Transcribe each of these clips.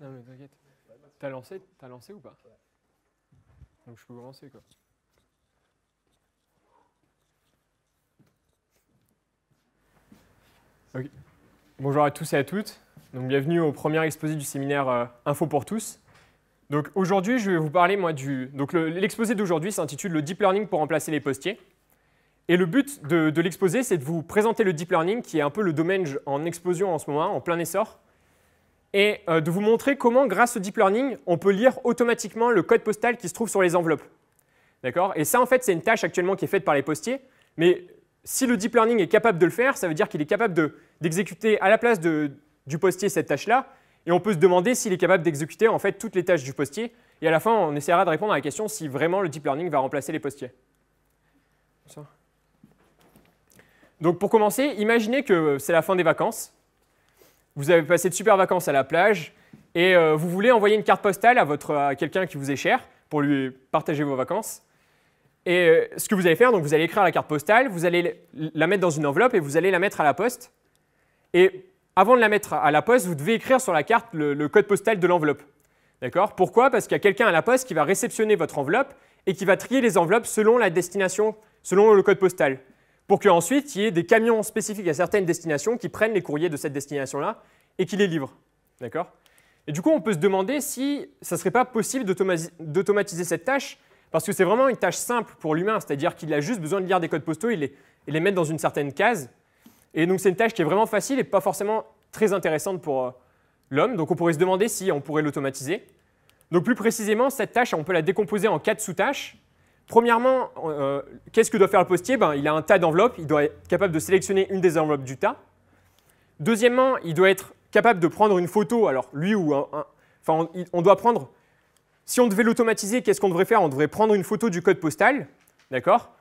Non mais t'inquiète. T'as lancé ou pas? Donc je peux commencer quoi. Okay. Bonjour à tous et à toutes. Donc bienvenue au premier exposé du séminaire Info pour tous. Donc aujourd'hui je vais vous parler moi Donc l'exposé d'aujourd'hui s'intitule le Deep Learning pour remplacer les postiers. Et le but de l'exposé c'est de vous présenter le Deep Learning qui est un peu le domaine en explosion en ce moment, en plein essor. Et de vous montrer comment, grâce au Deep Learning, on peut lire automatiquement le code postal qui se trouve sur les enveloppes. D'accord ? Et ça, en fait, c'est une tâche actuellement qui est faite par les postiers. Mais si le Deep Learning est capable de le faire, ça veut dire qu'il est capable d'exécuter à la place du postier cette tâche-là. Et on peut se demander s'il est capable d'exécuter en fait toutes les tâches du postier. Et à la fin, on essaiera de répondre à la question si vraiment le Deep Learning va remplacer les postiers. Ça. Donc pour commencer, imaginez que c'est la fin des vacances. Vous avez passé de super vacances à la plage et vous voulez envoyer une carte postale à quelqu'un qui vous est cher pour lui partager vos vacances. Et ce que vous allez faire, donc vous allez écrire la carte postale, vous allez la mettre dans une enveloppe et vous allez la mettre à la poste. Et avant de la mettre à la poste, vous devez écrire sur la carte le code postal de l'enveloppe. D'accord ? Pourquoi ? Parce qu'il y a quelqu'un à la poste qui va réceptionner votre enveloppe et qui va trier les enveloppes selon la destination, selon le code postal. Pour qu'ensuite, il y ait des camions spécifiques à certaines destinations qui prennent les courriers de cette destination-là et qui les livrent. D'accord ? Et du coup, on peut se demander si ça ne serait pas possible d'automatiser cette tâche, parce que c'est vraiment une tâche simple pour l'humain, c'est-à-dire qu'il a juste besoin de lire des codes postaux et les mettre dans une certaine case. Et donc, c'est une tâche qui est vraiment facile et pas forcément très intéressante pour l'homme. Donc, on pourrait se demander si on pourrait l'automatiser. Donc, plus précisément, cette tâche, on peut la décomposer en 4 sous-tâches. Premièrement, qu'est-ce que doit faire le postier ? Il a un tas d'enveloppes, il doit être capable de sélectionner une des enveloppes du tas. Deuxièmement, il doit être capable de prendre une photo, alors lui ou on doit prendre, si on devait l'automatiser, qu'est-ce qu'on devrait faire ? On devrait prendre une photo du code postal, d'accord ?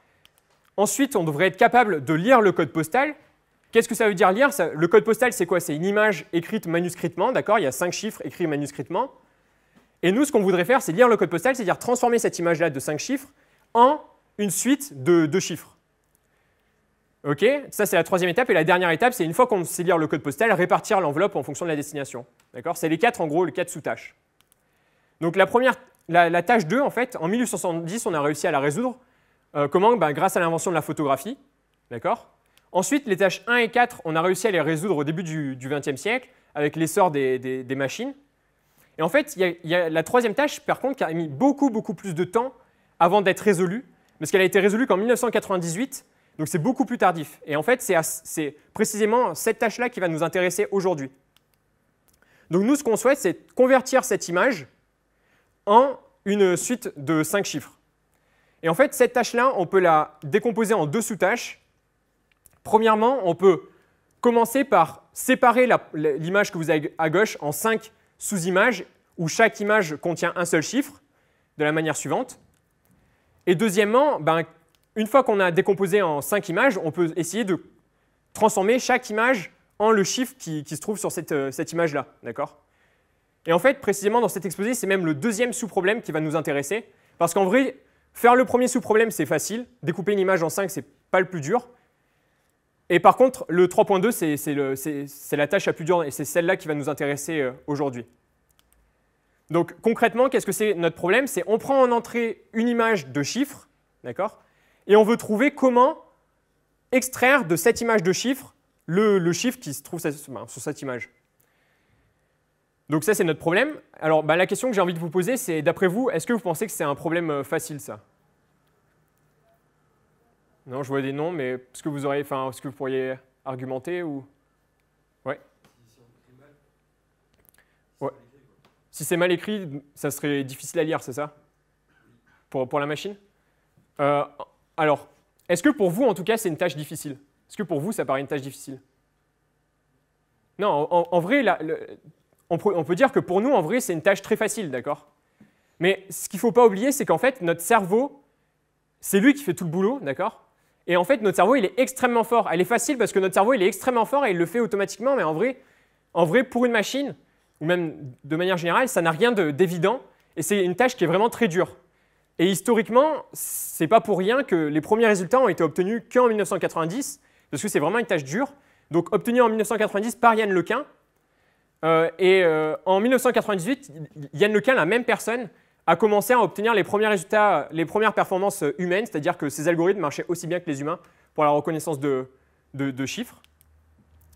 Ensuite, on devrait être capable de lire le code postal. Qu'est-ce que ça veut dire lire ? Le code postal, c'est quoi ? C'est une image écrite manuscritement, d'accord ? Il y a 5 chiffres écrits manuscritement. Et nous, ce qu'on voudrait faire, c'est lire le code postal, c'est-à-dire transformer cette image-là de 5 chiffres en une suite de 2 chiffres. OK, ça c'est la troisième étape. Et la dernière étape, c'est une fois qu'on sait lire le code postal, répartir l'enveloppe en fonction de la destination. D'accord ? C'est les 4, en gros, les 4 sous-tâches. Donc la tâche 2, en fait, en 1870, on a réussi à la résoudre. Comment ? Grâce à l'invention de la photographie. D'accord ? Ensuite, les tâches 1 et 4, on a réussi à les résoudre au début du XXe siècle avec l'essor des machines. Et en fait, il y a la troisième tâche, par contre, qui a mis beaucoup plus de temps avant d'être résolue, parce qu'elle a été résolue qu'en 1998, donc c'est beaucoup plus tardif. Et en fait, c'est précisément cette tâche-là qui va nous intéresser aujourd'hui. Donc nous, ce qu'on souhaite, c'est convertir cette image en une suite de 5 chiffres. Et en fait, cette tâche-là, on peut la décomposer en 2 sous-tâches. Premièrement, on peut commencer par séparer l'image que vous avez à gauche en 5 sous-images, où chaque image contient un seul chiffre, de la manière suivante. Et deuxièmement, une fois qu'on a décomposé en 5 images, on peut essayer de transformer chaque image en le chiffre qui se trouve sur cette image-là. D'accord ? Et en fait, précisément dans cet exposé, c'est même le deuxième sous-problème qui va nous intéresser, parce qu'en vrai, faire le premier sous-problème, c'est facile. Découper une image en 5, c'est pas le plus dur. Et par contre, le 3.2, c'est la tâche la plus dure, et c'est celle-là qui va nous intéresser aujourd'hui. Donc concrètement, qu'est-ce que c'est notre problème ? C'est on prend en entrée une image de chiffres, d'accord ? Et on veut trouver comment extraire de cette image de chiffres le chiffre qui se trouve sur cette image. Donc ça, c'est notre problème. Alors la question que j'ai envie de vous poser, c'est d'après vous, est-ce que vous pensez que c'est un problème facile, ça ? Non, je vois des noms, mais est-ce que vous pourriez argumenter ou... Ouais. Ouais. Si c'est mal écrit, ça serait difficile à lire, c'est ça ? Pour la machine ? Alors, est-ce que pour vous, en tout cas, c'est une tâche difficile ? Est-ce que pour vous, ça paraît une tâche difficile ? Non, en vrai, on peut dire que pour nous, en vrai, c'est une tâche très facile, d'accord ? Mais ce qu'il ne faut pas oublier, c'est qu'en fait, notre cerveau, c'est lui qui fait tout le boulot, d'accord ? Et en fait, notre cerveau, il est extrêmement fort. Elle est facile parce que notre cerveau, il est extrêmement fort et il le fait automatiquement, mais en vrai, pour une machine, ou même de manière générale, ça n'a rien d'évident, et c'est une tâche qui est vraiment très dure. Et historiquement, ce n'est pas pour rien que les premiers résultats ont été obtenus qu'en 1990, parce que c'est vraiment une tâche dure. Donc obtenue en 1990 par Yann Lequin, En 1998, Yann LeCun, la même personne, a commencé à obtenir les premiers résultats, les premières performances humaines, c'est-à-dire que ces algorithmes marchaient aussi bien que les humains pour la reconnaissance de chiffres.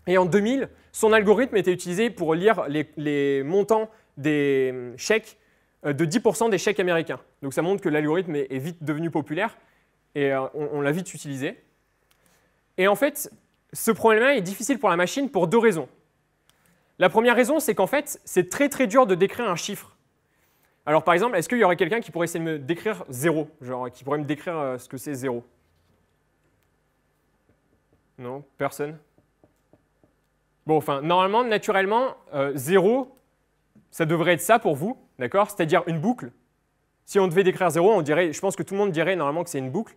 Et en 2000, son algorithme était utilisé pour lire les montants des chèques de 10% des chèques américains. Donc ça montre que l'algorithme est vite devenu populaire et on l'a vite utilisé. Et en fait, ce problème-là est difficile pour la machine pour deux raisons. La première raison, c'est qu'en fait, c'est très très dur de décrire un chiffre. Alors par exemple, est-ce qu'il y aurait quelqu'un qui pourrait essayer de me décrire 0, genre qui pourrait me décrire ce que c'est 0? Non, personne? Bon, enfin, normalement, naturellement, 0, ça devrait être ça pour vous, d'accord? C'est-à-dire une boucle. Si on devait décrire 0, on dirait, je pense que tout le monde dirait normalement que c'est une boucle.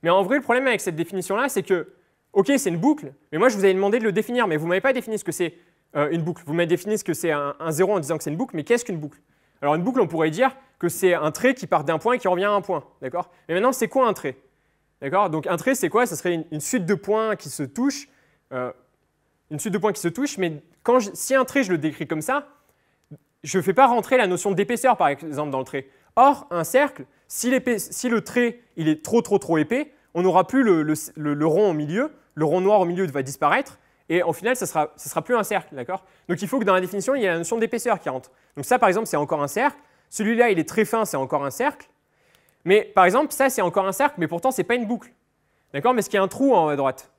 Mais en vrai, le problème avec cette définition-là, c'est que, ok, c'est une boucle, mais moi, je vous avais demandé de le définir, mais vous ne m'avez pas défini ce que c'est une boucle. Vous m'avez défini ce que c'est un 0 en disant que c'est une boucle, mais qu'est-ce qu'une boucle? Alors, une boucle, on pourrait dire que c'est un trait qui part d'un point et qui revient à un point, d'accord? Mais maintenant, c'est quoi un trait? D'accord? Donc, un trait, c'est quoi? Ce serait une suite de points qui se touchent, mais si un trait, je le décris comme ça, je ne fais pas rentrer la notion d'épaisseur, par exemple, dans le trait. Or, un cercle, si le trait il est trop épais, on n'aura plus le rond au milieu, le rond noir au milieu va disparaître, et au final, ça sera plus un cercle, d'accord? Donc, il faut que dans la définition, il y ait la notion d'épaisseur qui rentre. Donc ça, par exemple, c'est encore un cercle. Celui-là, il est très fin, c'est encore un cercle. Mais par exemple, ça, c'est encore un cercle, mais pourtant, ce n'est pas une boucle. D'accord? Mais est-ce qu'il y a un trou en haut à droite?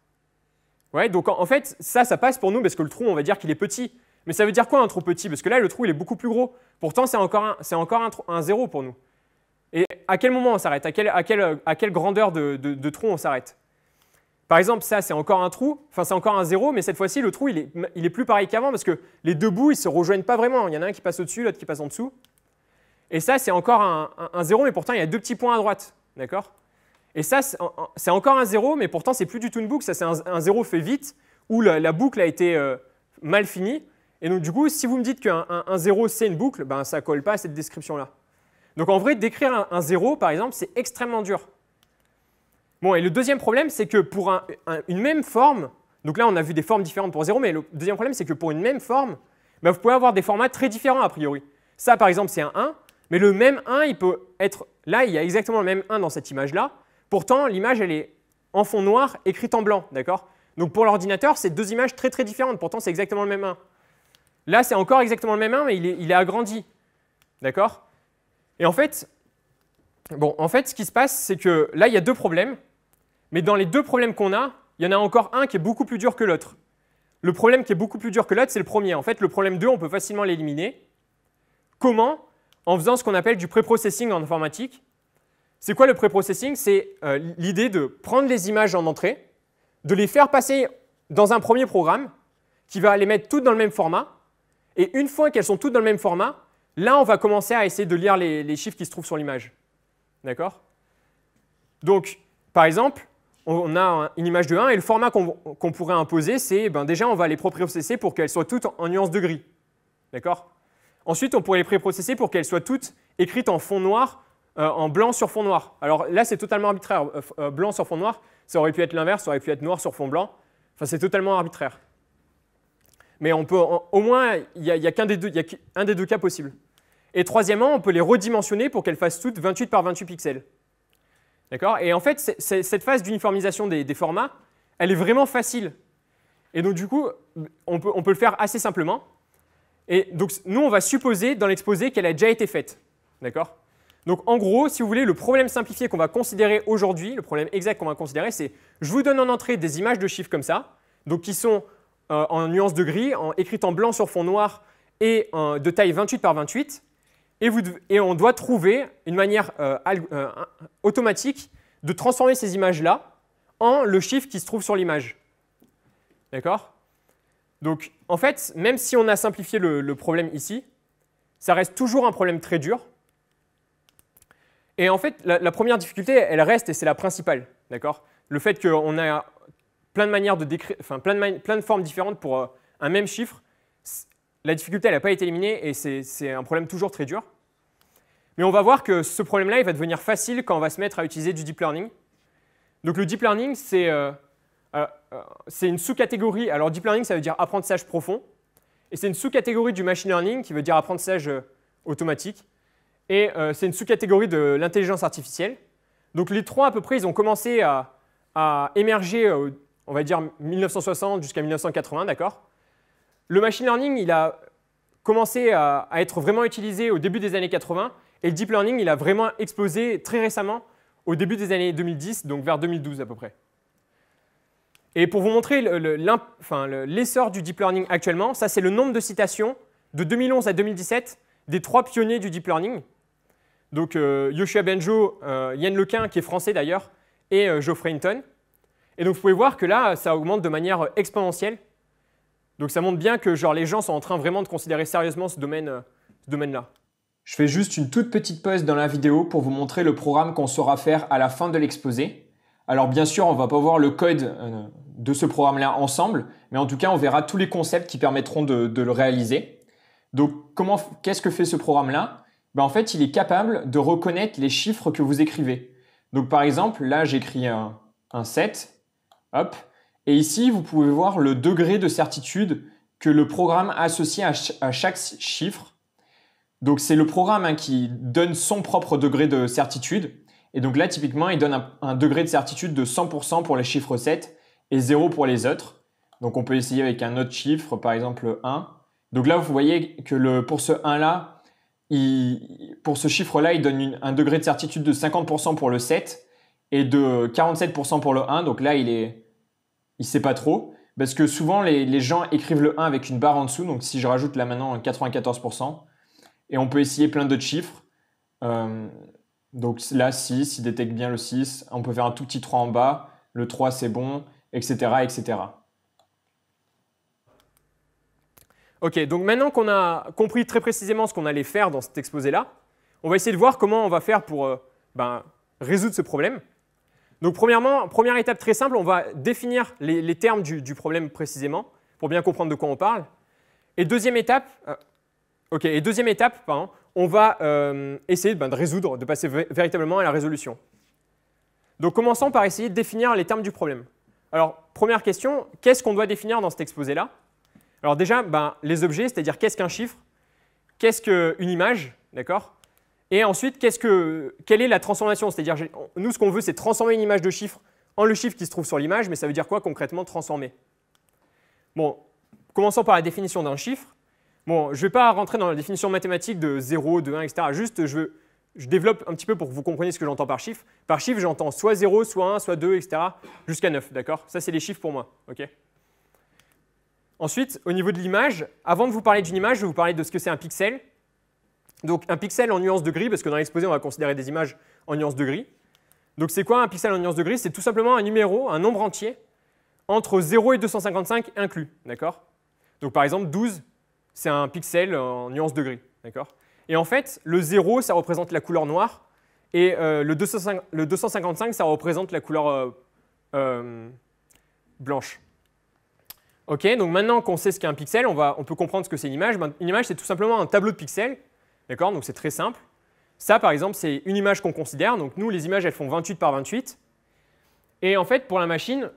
Ouais, donc en fait, ça passe pour nous parce que le trou, on va dire qu'il est petit. Mais ça veut dire quoi un trou petit? Parce que là, le trou, il est beaucoup plus gros. Pourtant, c'est encore un 0 pour nous. Et à quel moment on s'arrête? À quelle grandeur de trou on s'arrête? Par exemple, ça, c'est encore un trou, enfin, c'est encore un 0, mais cette fois-ci, le trou, il est plus pareil qu'avant parce que les deux bouts, ils ne se rejoignent pas vraiment. Il y en a un qui passe au-dessus, l'autre qui passe en dessous. Et ça, c'est encore un 0, mais pourtant, il y a deux petits points à droite. D'accord? Et ça, c'est encore un 0, mais pourtant, c'est plus du tout une boucle. Ça, c'est un 0 fait vite, où la boucle a été mal finie. Et donc, du coup, si vous me dites qu'un 0, c'est une boucle, ben, ça ne colle pas à cette description-là. Donc, en vrai, décrire un 0, par exemple, c'est extrêmement dur. Bon, et le deuxième problème, c'est que pour une même forme, donc là, on a vu des formes différentes pour 0, mais le deuxième problème, c'est que pour une même forme, ben, vous pouvez avoir des formats très différents a priori. Ça, par exemple, c'est un 1, mais le même 1, il peut être… Là, il y a exactement le même 1 dans cette image-là. Pourtant, l'image, elle est en fond noir, écrite en blanc, d'accord? Donc, pour l'ordinateur, c'est deux images très, très différentes. Pourtant, c'est exactement le même 1. Là, c'est encore exactement le même 1, mais il est agrandi, d'accord? Et en fait, ce qui se passe, c'est que là, il y a deux problèmes. Mais dans les deux problèmes qu'on a, il y en a encore un qui est beaucoup plus dur que l'autre. Le problème qui est beaucoup plus dur que l'autre, c'est le premier. En fait, le problème 2, on peut facilement l'éliminer. Comment? En faisant ce qu'on appelle du pré-processing en informatique. C'est quoi le pré-processing? C'est l'idée de prendre les images en entrée, de les faire passer dans un premier programme qui va les mettre toutes dans le même format. Et une fois qu'elles sont toutes dans le même format, là, on va commencer à essayer de lire les chiffres qui se trouvent sur l'image. D'accord? Donc, par exemple, on a une image de 1 et le format qu'on pourrait imposer, c'est déjà, on va les pré-processer pour qu'elles soient toutes en nuances de gris. D'accord? Ensuite, on pourrait les pré-processer pour qu'elles soient toutes écrites en fond noir, en blanc sur fond noir. Alors là, c'est totalement arbitraire. Blanc sur fond noir, ça aurait pu être l'inverse, ça aurait pu être noir sur fond blanc. Enfin, c'est totalement arbitraire. Mais on peut, au moins, il y a qu'un des deux cas possibles. Et troisièmement, on peut les redimensionner pour qu'elles fassent toutes 28 par 28 pixels. D'accord? Et en fait, cette phase d'uniformisation des formats, elle est vraiment facile. Et donc, du coup, on peut le faire assez simplement. Et donc, nous, on va supposer dans l'exposé qu'elle a déjà été faite. D'accord? Donc, en gros, si vous voulez, le problème simplifié qu'on va considérer aujourd'hui, le problème exact qu'on va considérer, c'est je vous donne en entrée des images de chiffres comme ça, donc qui sont en nuances de gris, écrites en blanc sur fond noir et de taille 28 par 28. Et on doit trouver une manière automatique de transformer ces images-là en le chiffre qui se trouve sur l'image. D'accord? Donc, en fait, même si on a simplifié le problème ici, ça reste toujours un problème très dur. Et en fait, la première difficulté, elle reste et c'est la principale. D'accord? Le fait qu'on a plein de manières de décrire, enfin plein de formes différentes pour un même chiffre, la difficulté, elle n'a pas été éliminée et c'est un problème toujours très dur. Mais on va voir que ce problème-là, il va devenir facile quand on va se mettre à utiliser du deep learning. Donc le deep learning, c'est une sous-catégorie. Alors deep learning, ça veut dire apprentissage profond. Et c'est une sous-catégorie du machine learning, qui veut dire apprentissage automatique. Et c'est une sous-catégorie de l'intelligence artificielle. Donc les trois, à peu près, ils ont commencé à émerger, on va dire 1960 jusqu'à 1980, d'accord? Le machine learning, il a commencé à être vraiment utilisé au début des années 80, et le deep learning, il a vraiment explosé très récemment, au début des années 2010, donc vers 2012 à peu près. Et pour vous montrer l'essor du deep learning actuellement, ça c'est le nombre de citations de 2011 à 2017 des trois pionniers du deep learning. Donc Yoshua Bengio, Yann Lequin, qui est français d'ailleurs, et Geoffrey Hinton. Et donc vous pouvez voir que là, ça augmente de manière exponentielle. Donc ça montre bien que les gens sont en train vraiment de considérer sérieusement ce domaine-là. Je fais juste une toute petite pause dans la vidéo pour vous montrer le programme qu'on saura faire à la fin de l'exposé. Alors bien sûr, on ne va pas voir le code de ce programme-là ensemble, mais en tout cas, on verra tous les concepts qui permettront de le réaliser. Donc qu'est-ce que fait ce programme-là? En fait, il est capable de reconnaître les chiffres que vous écrivez. Donc par exemple, là, j'écris un 7, hop, et ici, vous pouvez voir le degré de certitude que le programme associe à chaque chiffre. Donc c'est le programme qui donne son propre degré de certitude. Et donc là, typiquement, il donne un degré de certitude de 100% pour les chiffres 7 et 0 pour les autres. Donc on peut essayer avec un autre chiffre, par exemple 1. Donc là, vous voyez que pour ce 1-là, pour ce chiffre-là, il donne un degré de certitude de 50% pour le 7 et de 47% pour le 1. Donc là, il sait pas trop. Parce que souvent, les gens écrivent le 1 avec une barre en dessous. Donc si je rajoute là maintenant 94%, et on peut essayer plein d'autres chiffres. Donc là, 6, il détecte bien le 6. On peut faire un tout petit 3 en bas. Le 3, c'est bon, etc., etc. Ok, donc maintenant qu'on a compris très précisément ce qu'on allait faire dans cet exposé-là, on va essayer de voir comment on va faire pour résoudre ce problème. Donc premièrement, première étape très simple, on va définir les termes du problème précisément pour bien comprendre de quoi on parle. Et deuxième étape, on va essayer de résoudre, de passer véritablement à la résolution. Donc commençons par essayer de définir les termes du problème. Alors première question, qu'est-ce qu'on doit définir dans cet exposé-là? Alors déjà, les objets, c'est-à-dire qu'est-ce qu'un chiffre, qu'est-ce qu'une image, d'accord? Et ensuite, quelle est la transformation? C'est-à-dire, nous, ce qu'on veut, c'est transformer une image de chiffre en le chiffre qui se trouve sur l'image, mais ça veut dire quoi concrètement transformer? Bon, commençons par la définition d'un chiffre. Bon, je ne vais pas rentrer dans la définition mathématique de 0, de 1, etc. Juste, je développe un petit peu pour que vous compreniez ce que j'entends par chiffre. Par chiffre, j'entends soit 0, soit 1, soit 2, etc. jusqu'à 9, d'accord? Ça, c'est les chiffres pour moi, ok? Ensuite, au niveau de l'image, avant de vous parler d'une image, je vais vous parler de ce que c'est un pixel. Donc un pixel en nuance de gris, parce que dans l'exposé, on va considérer des images en nuance de gris. Donc c'est quoi un pixel en nuance de gris? C'est tout simplement un numéro, un nombre entier, entre 0 et 255 inclus, d'accord? Donc par exemple, 12, c'est un pixel en nuance de gris, d'accord? Et en fait, le 0, ça représente la couleur noire, et le 255, ça représente la couleur blanche. Ok, donc maintenant qu'on sait ce qu'est un pixel, on peut comprendre ce que c'est une image. Une image, c'est tout simplement un tableau de pixels. D'accord, donc c'est très simple. Ça, par exemple, c'est une image qu'on considère. Donc nous, les images, elles font 28 par 28. Et en fait, pour la machine,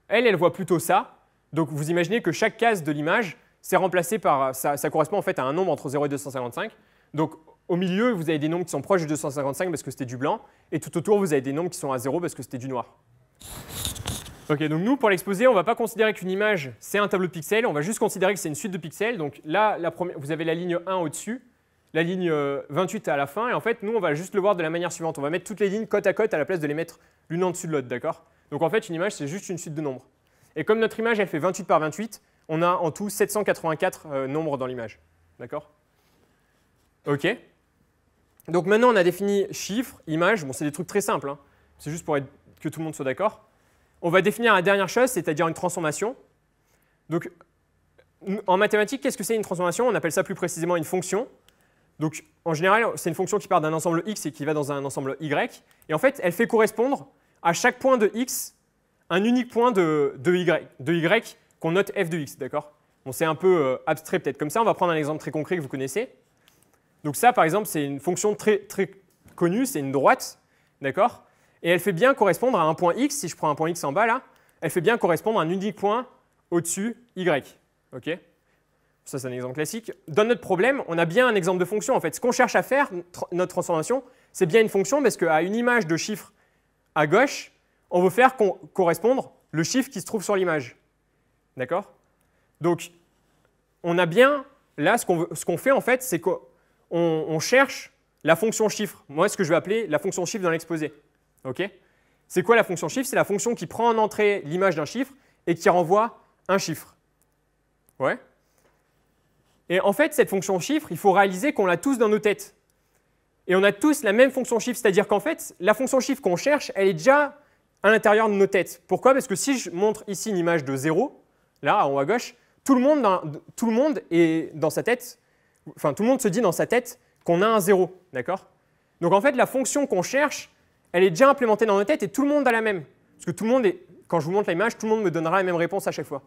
elle voit plutôt ça. Donc vous imaginez que chaque case de l'image, c'est remplacé par… Ça correspond en fait à un nombre entre 0 et 255. Donc au milieu, vous avez des nombres qui sont proches de 255 parce que c'était du blanc. Et tout autour, vous avez des nombres qui sont à 0 parce que c'était du noir. Ok, donc nous, pour l'exposé, on ne va pas considérer qu'une image, c'est un tableau de pixels. On va juste considérer que c'est une suite de pixels. Donc là, vous avez la ligne 1 au-dessus, la ligne 28 à la fin. Et en fait, nous, on va juste le voir de la manière suivante. On va mettre toutes les lignes côte à côte à la place de les mettre l'une en dessous de l'autre, d'accord? Donc en fait, une image, c'est juste une suite de nombres. Et comme notre image, elle fait 28 par 28, on a en tout 784 nombres dans l'image. D'accord? Ok. Donc maintenant, on a défini chiffre, image. Bon, c'est des trucs très simples, hein. C'est juste pour que tout le monde soit d'accord. On va définir la dernière chose, c'est-à-dire une transformation. Donc, en mathématiques, qu'est-ce que c'est une transformation? On appelle ça plus précisément une fonction. Donc, en général, c'est une fonction qui part d'un ensemble x et qui va dans un ensemble y. Et en fait, elle fait correspondre à chaque point de x un unique point de y qu'on note f de x. D'accord? Bon, c'est un peu abstrait peut-être comme ça. On va prendre un exemple très concret que vous connaissez. Donc ça, par exemple, c'est une fonction très, très connue, c'est une droite. D'accord? Et elle fait bien correspondre à un point x, si je prends un point x en bas là, elle fait bien correspondre à un unique point au-dessus y. Okay? ça c'est un exemple classique, dans notre problème, on a bien un exemple de fonction. En fait, ce qu'on cherche à faire, notre transformation, c'est bien une fonction parce qu'à une image de chiffre à gauche, on veut faire correspondre le chiffre qui se trouve sur l'image. D'accord? Donc, on a bien, là, ce qu'on fait en fait, c'est qu'on cherche la fonction chiffre. Moi, ce que je vais appeler la fonction chiffre dans l'exposé. Ok? C'est quoi la fonction chiffre? C'est la fonction qui prend en entrée l'image d'un chiffre et qui renvoie un chiffre. Ouais? Et en fait, cette fonction chiffre, il faut réaliser qu'on l'a tous dans nos têtes. Et on a tous la même fonction chiffre, c'est-à-dire qu'en fait, la fonction chiffre qu'on cherche, elle est déjà à l'intérieur de nos têtes. Pourquoi? Parce que si je montre ici une image de 0, là, en haut à gauche, tout le monde est dans sa tête, enfin, tout le monde se dit dans sa tête qu'on a un 0, d'accord? Donc en fait, la fonction qu'on cherche, elle est déjà implémentée dans nos têtes et tout le monde a la même. Parce que tout le monde quand je vous montre l'image, tout le monde me donnera la même réponse à chaque fois.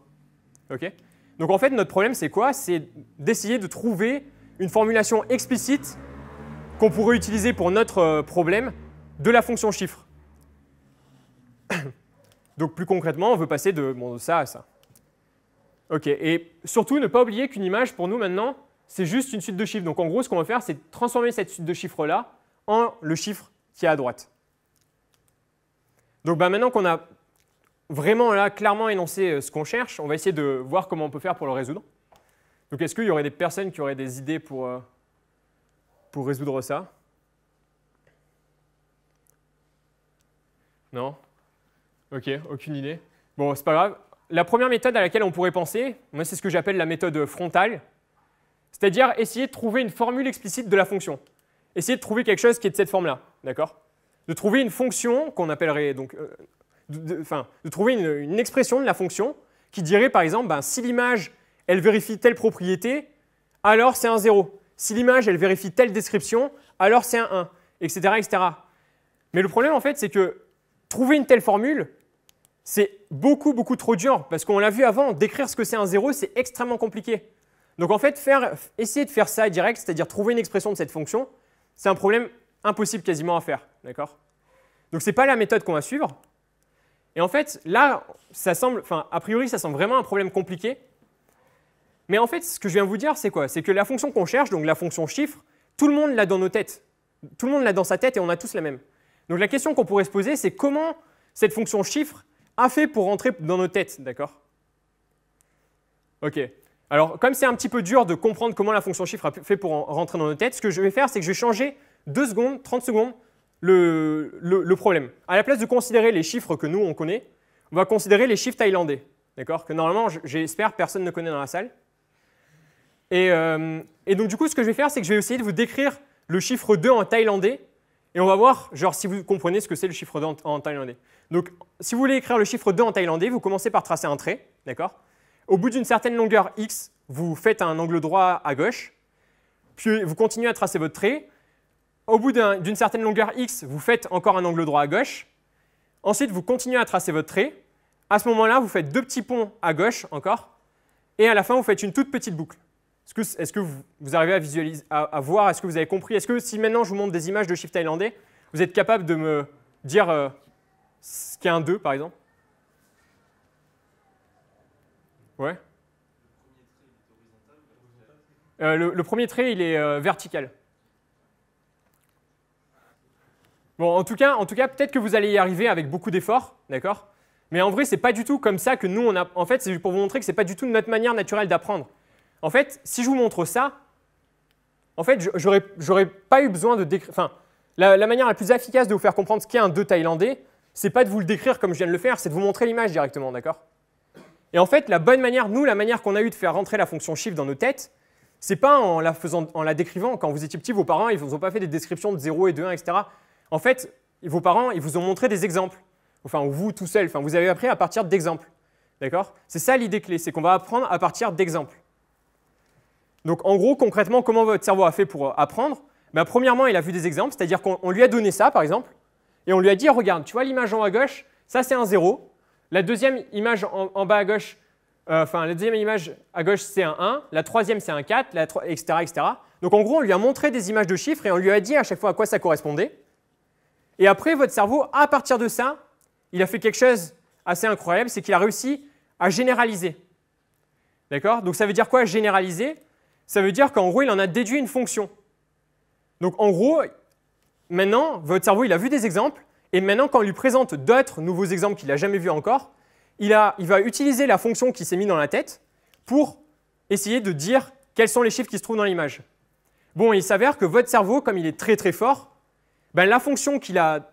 Ok? Donc en fait, notre problème, c'est quoi? C'est d'essayer de trouver une formulation explicite qu'on pourrait utiliser pour notre problème de la fonction chiffre. Donc plus concrètement, on veut passer de ça à ça. Ok, et surtout, ne pas oublier qu'une image, pour nous maintenant, c'est juste une suite de chiffres. Donc en gros, ce qu'on va faire, c'est transformer cette suite de chiffres-là en le chiffre qui est à droite. Donc maintenant qu'on a vraiment là clairement énoncé ce qu'on cherche, on va essayer de voir comment on peut faire pour le résoudre. Donc est-ce qu'il y aurait des personnes qui auraient des idées pour résoudre ça? Non? Ok, aucune idée. Bon, c'est pas grave. La première méthode à laquelle on pourrait penser, moi c'est ce que j'appelle la méthode frontale, c'est-à-dire essayer de trouver une formule explicite de la fonction. Essayer de trouver quelque chose qui est de cette forme-là, d'accord? De trouver une fonction qu'on appellerait donc, de trouver une expression de la fonction qui dirait par exemple, si l'image elle vérifie telle propriété, alors c'est un 0. Si l'image elle vérifie telle description, alors c'est un 1, etc., etc. Mais le problème en fait, c'est que trouver une telle formule, c'est beaucoup, beaucoup trop dur, parce qu'on l'a vu avant, décrire ce que c'est un 0, c'est extrêmement compliqué. Donc en fait, essayer de faire ça direct, c'est-à-dire trouver une expression de cette fonction, c'est un problème impossible quasiment à faire. D'accord? Donc ce n'est pas la méthode qu'on va suivre. Et en fait, là, a priori, ça semble vraiment un problème compliqué. Mais en fait, ce que je viens de vous dire, c'est quoi? C'est que la fonction qu'on cherche, donc la fonction chiffre, tout le monde l'a dans nos têtes. Tout le monde l'a dans sa tête et on a tous la même. Donc la question qu'on pourrait se poser, c'est comment cette fonction chiffre a fait pour rentrer dans nos têtes, d'accord? Ok. Alors, comme c'est un petit peu dur de comprendre comment la fonction chiffre a fait pour rentrer dans nos têtes, ce que je vais faire, c'est que je vais changer 2 secondes, 30 secondes le problème. À la place de considérer les chiffres que nous, on connaît, on va considérer les chiffres thaïlandais, d'accord? Que normalement, j'espère, personne ne connaît dans la salle. Et donc, du coup, ce que je vais faire, c'est que je vais essayer de vous décrire le chiffre 2 en thaïlandais. Et on va voir genre, si vous comprenez ce que c'est le chiffre 2 en thaïlandais. Donc, si vous voulez écrire le chiffre 2 en thaïlandais, vous commencez par tracer un trait, d'accord? Au bout d'une certaine longueur x, vous faites un angle droit à gauche, puis vous continuez à tracer votre trait. Au bout d'une certaine longueur x, vous faites encore un angle droit à gauche. Ensuite, vous continuez à tracer votre trait. À ce moment-là, vous faites 2 petits ponts à gauche encore. Et à la fin, vous faites une toute petite boucle. Est-ce que vous arrivez à visualiser, à voir, est-ce que vous avez compris? Est-ce que si maintenant je vous montre des images de chiffres thaïlandais, vous êtes capable de me dire ce qu'est un 2 par exemple? Ouais. Le premier trait, il est vertical. Bon, en tout cas peut-être que vous allez y arriver avec beaucoup d'efforts, d'accord? Mais en vrai, c'est pas du tout comme ça que nous, on a. En fait, c'est pour vous montrer que c'est pas du tout notre manière naturelle d'apprendre. En fait, si je vous montre ça, en fait, j'aurais pas eu besoin de décrire. Enfin, la manière la plus efficace de vous faire comprendre ce qu'est un 2 thaïlandais, c'est pas de vous le décrire comme je viens de le faire, c'est de vous montrer l'image directement, d'accord? Et en fait, la bonne manière, la manière qu'on a eu de faire rentrer la fonction chiffre dans nos têtes, c'est pas en la décrivant. Quand vous étiez petit, vos parents, ils vous ont pas fait des descriptions de 0 et de 1, etc. En fait, vos parents, ils vous ont montré des exemples. Enfin, ou vous tout seul. Enfin, vous avez appris à partir d'exemples, d'accord? C'est ça l'idée clé, c'est qu'on va apprendre à partir d'exemples. Donc, en gros, concrètement, comment votre cerveau a fait pour apprendre? Premièrement, il a vu des exemples, c'est-à-dire qu'on lui a donné ça, par exemple, et on lui a dit, regarde, tu vois l'image en haut à gauche, ça c'est un 0. La deuxième image en bas à gauche, la deuxième image à gauche, c'est un 1. La troisième, c'est un 4, etc., etc. Donc, en gros, on lui a montré des images de chiffres et on lui a dit à chaque fois à quoi ça correspondait. Et après, votre cerveau, à partir de ça, il a fait quelque chose assez incroyable, c'est qu'il a réussi à généraliser. D'accord? Donc ça veut dire quoi généraliser? Ça veut dire qu'en gros, il en a déduit une fonction. Donc en gros, maintenant, votre cerveau, il a vu des exemples, et maintenant, quand on lui présente d'autres nouveaux exemples qu'il n'a jamais vus encore, il va utiliser la fonction qui s'est mise dans la tête pour essayer de dire quels sont les chiffres qui se trouvent dans l'image. Bon, il s'avère que votre cerveau, comme il est très très fort, ben, la fonction qu'il a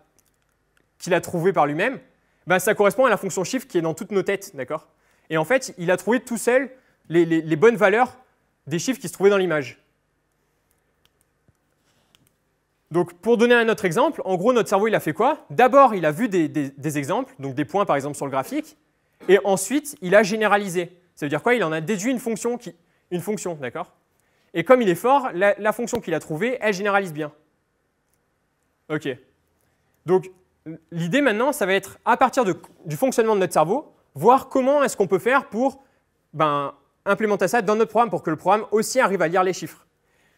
trouvée par lui-même, ben, ça correspond à la fonction chiffre qui est dans toutes nos têtes, d'accord? Et en fait, il a trouvé tout seul les bonnes valeurs des chiffres qui se trouvaient dans l'image. Donc, pour donner un autre exemple, en gros, notre cerveau, il a fait quoi? D'abord, il a vu des exemples, donc des points, par exemple, sur le graphique, et ensuite, il a généralisé. Ça veut dire quoi? Il en a déduit une fonction, d'accord? Et comme il est fort, la fonction qu'il a trouvée, elle généralise bien. OK. Donc, l'idée maintenant, ça va être, à partir du fonctionnement de notre cerveau, voir comment est-ce qu'on peut faire pour implémenter ça dans notre programme pour que le programme aussi arrive à lire les chiffres.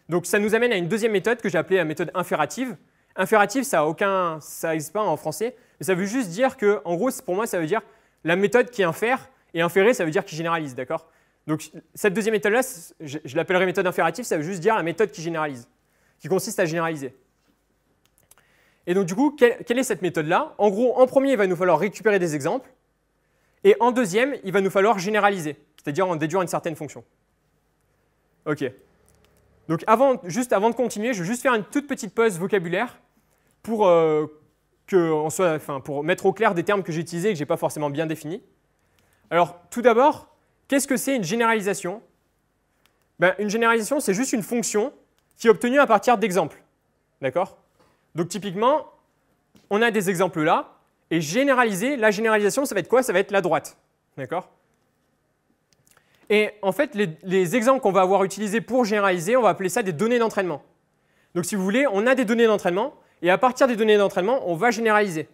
Donc ça nous amène à une deuxième méthode que j'ai appelée la méthode inférative. Inférative, ça n'existe pas en français, mais ça veut juste dire que, en gros, pour moi, ça veut dire la méthode qui infère, et inférer, ça veut dire qui généralise, d'accord? Donc cette deuxième méthode-là, je l'appellerai méthode inférative, ça veut juste dire la méthode qui généralise, qui consiste à généraliser. Et donc du coup, quelle est cette méthode-là? En gros, en premier, il va nous falloir récupérer des exemples, et en deuxième, il va nous falloir généraliser, c'est-à-dire en déduire une certaine fonction. OK. Donc juste avant de continuer, je vais juste faire une toute petite pause vocabulaire pour, pour mettre au clair des termes que j'ai utilisés et que je n'ai pas forcément bien définis. Alors tout d'abord, qu'est-ce que c'est une généralisation? Une généralisation, c'est juste une fonction qui est obtenue à partir d'exemples. D'accord? Donc typiquement, on a des exemples là, et généraliser, la généralisation, ça va être quoi? Ça va être la droite. D'accord? Et en fait, les exemples qu'on va avoir utilisés pour généraliser, on va appeler ça des données d'entraînement. Donc si vous voulez, on a des données d'entraînement, et à partir des données d'entraînement, on va généraliser.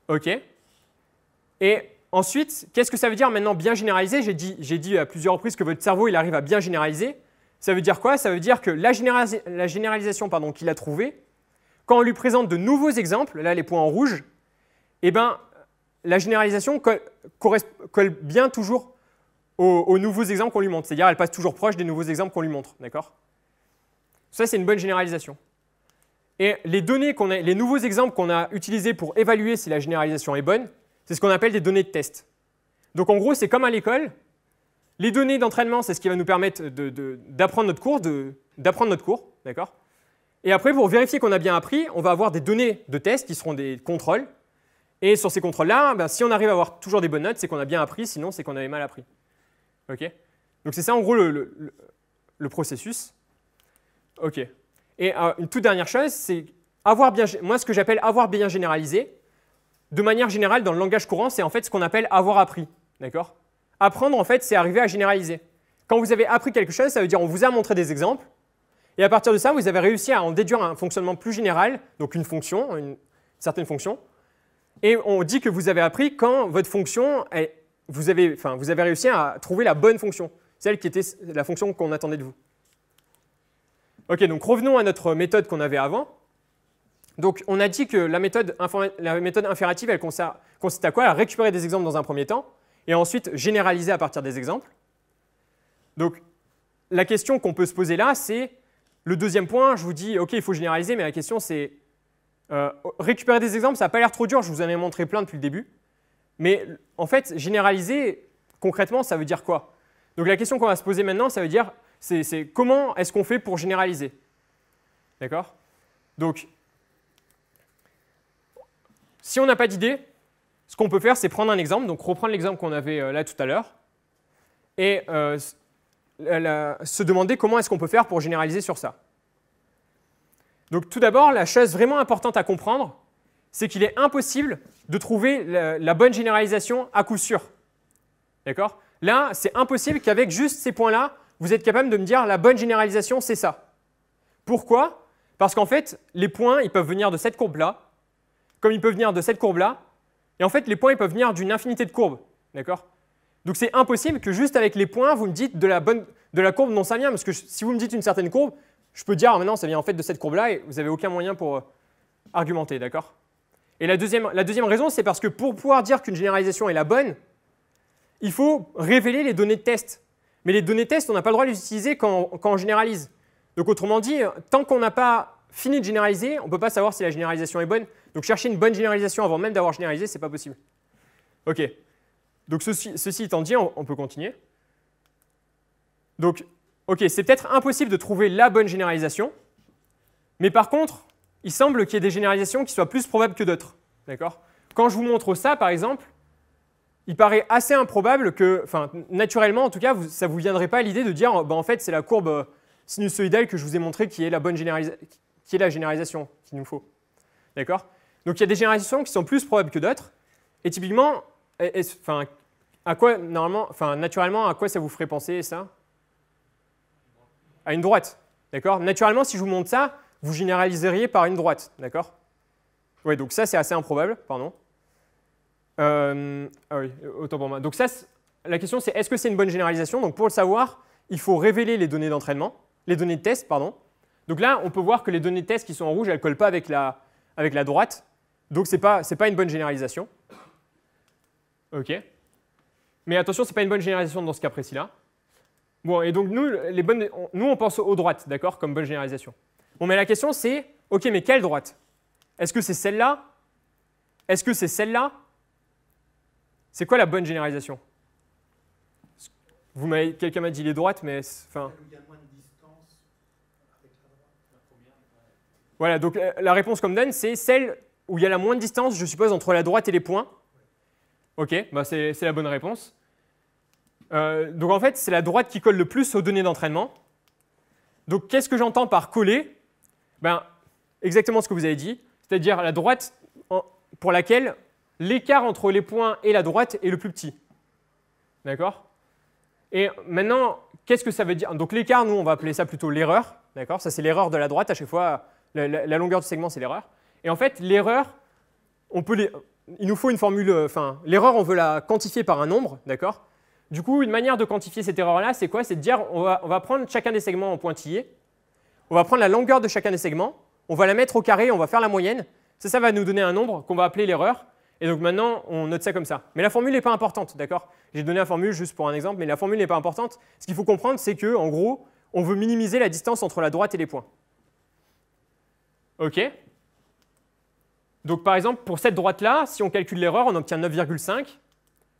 OK? Et ensuite, qu'est-ce que ça veut dire maintenant bien généraliser? J'ai dit à plusieurs reprises que votre cerveau il arrive à bien généraliser. Ça veut dire quoi? Ça veut dire que la généralisation qu'il a trouvée, quand on lui présente de nouveaux exemples, là les points en rouge, eh ben, la généralisation colle bien toujours aux nouveaux exemples qu'on lui montre. C'est-à-dire elle passe toujours proche des nouveaux exemples qu'on lui montre. D'accord? Ça, c'est une bonne généralisation. Et les nouveaux exemples qu'on a utilisés pour évaluer si la généralisation est bonne, c'est ce qu'on appelle des données de test. Donc en gros, c'est comme à l'école. Les données d'entraînement, c'est ce qui va nous permettre d'apprendre notre cours. D'accord? Et après, pour vérifier qu'on a bien appris, on va avoir des données de test qui seront des contrôles. Et sur ces contrôles-là, si on arrive à avoir toujours des bonnes notes, c'est qu'on a bien appris, sinon c'est qu'on avait mal appris. OK? Donc c'est ça en gros le processus. OK. Et une toute dernière chose, c'est moi ce que j'appelle avoir bien généralisé, de manière générale dans le langage courant, c'est en fait ce qu'on appelle avoir appris. D'accord? Apprendre en fait, c'est arriver à généraliser. Quand vous avez appris quelque chose, ça veut dire on vous a montré des exemples, et à partir de ça, vous avez réussi à en déduire un fonctionnement plus général, donc une fonction, une certaine fonction, et on dit que vous avez appris quand votre fonction vous avez réussi à trouver la bonne fonction, celle qui était la fonction qu'on attendait de vous. OK, donc revenons à notre méthode qu'on avait avant. Donc on a dit que la méthode inférative, elle consiste à quoi? À récupérer des exemples dans un premier temps, et ensuite généraliser à partir des exemples. Donc la question qu'on peut se poser là, c'est le deuxième point, je vous dis, OK, il faut généraliser, mais la question c'est récupérer des exemples, ça n'a pas l'air trop dur, je vous en ai montré plein depuis le début. Mais en fait, généraliser, concrètement, ça veut dire quoi? Donc la question qu'on va se poser maintenant, ça veut dire, c'est comment est-ce qu'on fait pour généraliser? D'accord? Donc, si on n'a pas d'idée, ce qu'on peut faire, c'est prendre un exemple, donc reprendre l'exemple qu'on avait là tout à l'heure, et se demander comment est-ce qu'on peut faire pour généraliser sur ça. Donc tout d'abord, la chose vraiment importante à comprendre, c'est qu'il est impossible de trouver la bonne généralisation à coup sûr. D'accord? Là, c'est impossible qu'avec juste ces points-là, vous êtes capable de me dire la bonne généralisation, c'est ça. Pourquoi? Parce qu'en fait, les points, ils peuvent venir de cette courbe-là, comme ils peuvent venir de cette courbe-là, et en fait, les points, ils peuvent venir d'une infinité de courbes. D'accord? Donc c'est impossible que juste avec les points, vous me dites de la courbe dont ça vient, parce que si vous me dites une certaine courbe, je peux dire maintenant ça vient en fait de cette courbe-là, et vous n'avez aucun moyen pour argumenter. D'accord? Et la deuxième raison, c'est parce que pour pouvoir dire qu'une généralisation est la bonne, il faut révéler les données de test. Mais les données de test, on n'a pas le droit de les utiliser quand on généralise. Donc autrement dit, tant qu'on n'a pas fini de généraliser, on ne peut pas savoir si la généralisation est bonne. Donc chercher une bonne généralisation avant même d'avoir généralisé, ce n'est pas possible. OK. Donc ceci étant dit, on peut continuer. Donc, OK, c'est peut-être impossible de trouver la bonne généralisation, mais par contre, il semble qu'il y ait des généralisations qui soient plus probables que d'autres. D'accord ? Quand je vous montre ça, par exemple, il paraît assez improbable que, enfin, naturellement, en tout cas, ça ne vous viendrait pas à l'idée de dire, en fait, c'est la courbe sinusoïdale que je vous ai montrée qui est la bonne qui est la généralisation qu'il nous faut. D'accord ? Donc, il y a des généralisations qui sont plus probables que d'autres. Et typiquement, à quoi, naturellement, à quoi ça vous ferait penser, ça ? À une droite. D'accord ? Naturellement, si je vous montre ça, vous généraliseriez par une droite. D'accord ? Oui, donc ça, c'est assez improbable. Pardon. Ah oui, autant pour moi. Donc ça, la question, c'est est-ce que c'est une bonne généralisation? Donc pour le savoir, il faut révéler les données d'entraînement, les données de test, pardon. Donc là, on peut voir que les données de test qui sont en rouge, elles ne collent pas avec la droite. Donc ce n'est pas une bonne généralisation. OK. Mais attention, ce n'est pas une bonne généralisation dans ce cas précis-là. Bon, et donc nous, on pense aux droites, d'accord, comme bonne généralisation. Bon, mais la question, c'est, OK, mais quelle droite? Est-ce que c'est celle-là? Est-ce que c'est celle-là? C'est quoi la bonne généralisation? Quelqu'un m'a dit les droites, mais enfin. Il y a moins de distance avec la droite, la première. Voilà, donc la réponse qu'on me donne, c'est celle où il y a la moins de distance, je suppose, entre la droite et les points. OK, bah c'est la bonne réponse. Donc en fait, c'est la droite qui colle le plus aux données d'entraînement. Donc qu'est-ce que j'entends par coller? Ben, exactement ce que vous avez dit, c'est-à-dire la droite pour laquelle l'écart entre les points et la droite est le plus petit. D'accord? Et maintenant, qu'est-ce que ça veut dire? Donc l'écart, nous, on va appeler ça plutôt l'erreur. D'accord? Ça, c'est l'erreur de la droite. À chaque fois, la longueur du segment, c'est l'erreur. Et en fait, l'erreur, il nous faut une formule. L'erreur, on veut la quantifier par un nombre. D'accord? Du coup, une manière de quantifier cette erreur-là, c'est quoi? C'est de dire, on va prendre chacun des segments en pointillés. On va prendre la longueur de chacun des segments. On va la mettre au carré, on va faire la moyenne. Ça va nous donner un nombre qu'on va appeler l'erreur. Et donc maintenant, on note ça comme ça. Mais la formule n'est pas importante, d'accord? J'ai donné la formule juste pour un exemple, mais la formule n'est pas importante. Ce qu'il faut comprendre, c'est qu'en gros, on veut minimiser la distance entre la droite et les points. OK? Donc par exemple, pour cette droite-là, si on calcule l'erreur, on obtient 9,5.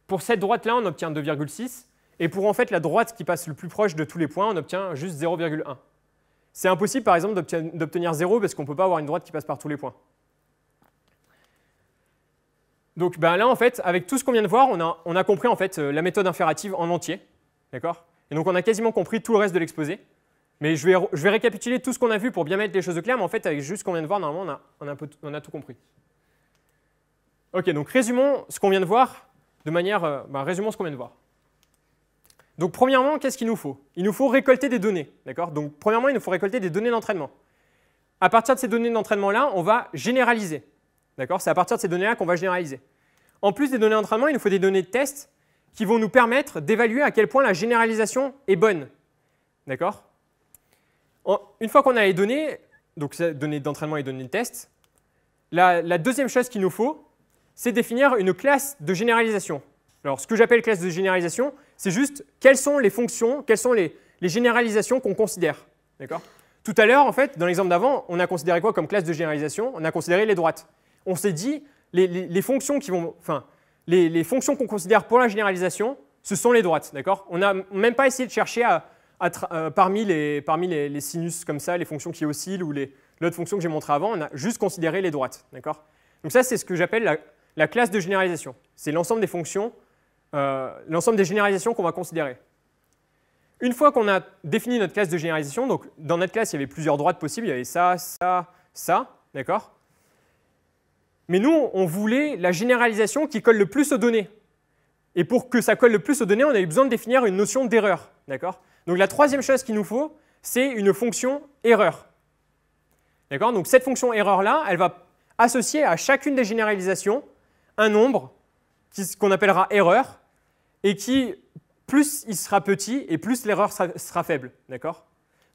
Pour cette droite-là, on obtient 2,6. Et pour en fait la droite qui passe le plus proche de tous les points, on obtient juste 0,1. C'est impossible, par exemple, d'obtenir 0 parce qu'on ne peut pas avoir une droite qui passe par tous les points. Donc là, en fait, avec tout ce qu'on vient de voir, on a compris en fait, la méthode inférative en entier. D'accord? Et donc on a quasiment compris tout le reste de l'exposé. Mais je vais récapituler tout ce qu'on a vu pour bien mettre les choses au clair, mais en fait, avec juste ce qu'on vient de voir, normalement, on a tout compris. OK, donc résumons ce qu'on vient de voir de manière... résumons ce qu'on vient de voir. Donc premièrement, qu'est-ce qu'il nous faut? Il nous faut récolter des données. D'accord? Donc premièrement, il nous faut récolter des données d'entraînement. À partir de ces données d'entraînement-là, on va généraliser. D'accord? C'est à partir de ces données-là qu'on va généraliser. En plus des données d'entraînement, il nous faut des données de test qui vont nous permettre d'évaluer à quel point la généralisation est bonne. D'accord? Une fois qu'on a les données, donc données d'entraînement et données de test, la deuxième chose qu'il nous faut, c'est définir une classe de généralisation. Alors, ce que j'appelle classe de généralisation, c'est juste quelles sont les fonctions, quelles sont les généralisations qu'on considère. D'accord? Tout à l'heure, en fait, dans l'exemple d'avant, on a considéré quoi comme classe de généralisation? On a considéré les droites. On s'est dit, les fonctions les fonctions qu'on considère pour la généralisation, ce sont les droites. D'accord? On n'a même pas essayé de chercher parmi les sinus comme ça, les fonctions qui oscillent ou l'autre fonction que j'ai montré avant, on a juste considéré les droites. D'accord? Donc ça, c'est ce que j'appelle la classe de généralisation. C'est l'ensemble des fonctions, l'ensemble des généralisations qu'on va considérer. Une fois qu'on a défini notre classe de généralisation, donc dans notre classe, il y avait plusieurs droites possibles, il y avait ça, ça, ça, d'accord? Mais nous, on voulait la généralisation qui colle le plus aux données. Et pour que ça colle le plus aux données, on a eu besoin de définir une notion d'erreur. D'accord? Donc la troisième chose qu'il nous faut, c'est une fonction erreur. D'accord? Donc cette fonction erreur-là, elle va associer à chacune des généralisations un nombre qu'on appellera erreur, et qui, plus il sera petit, et plus l'erreur sera faible. D'accord?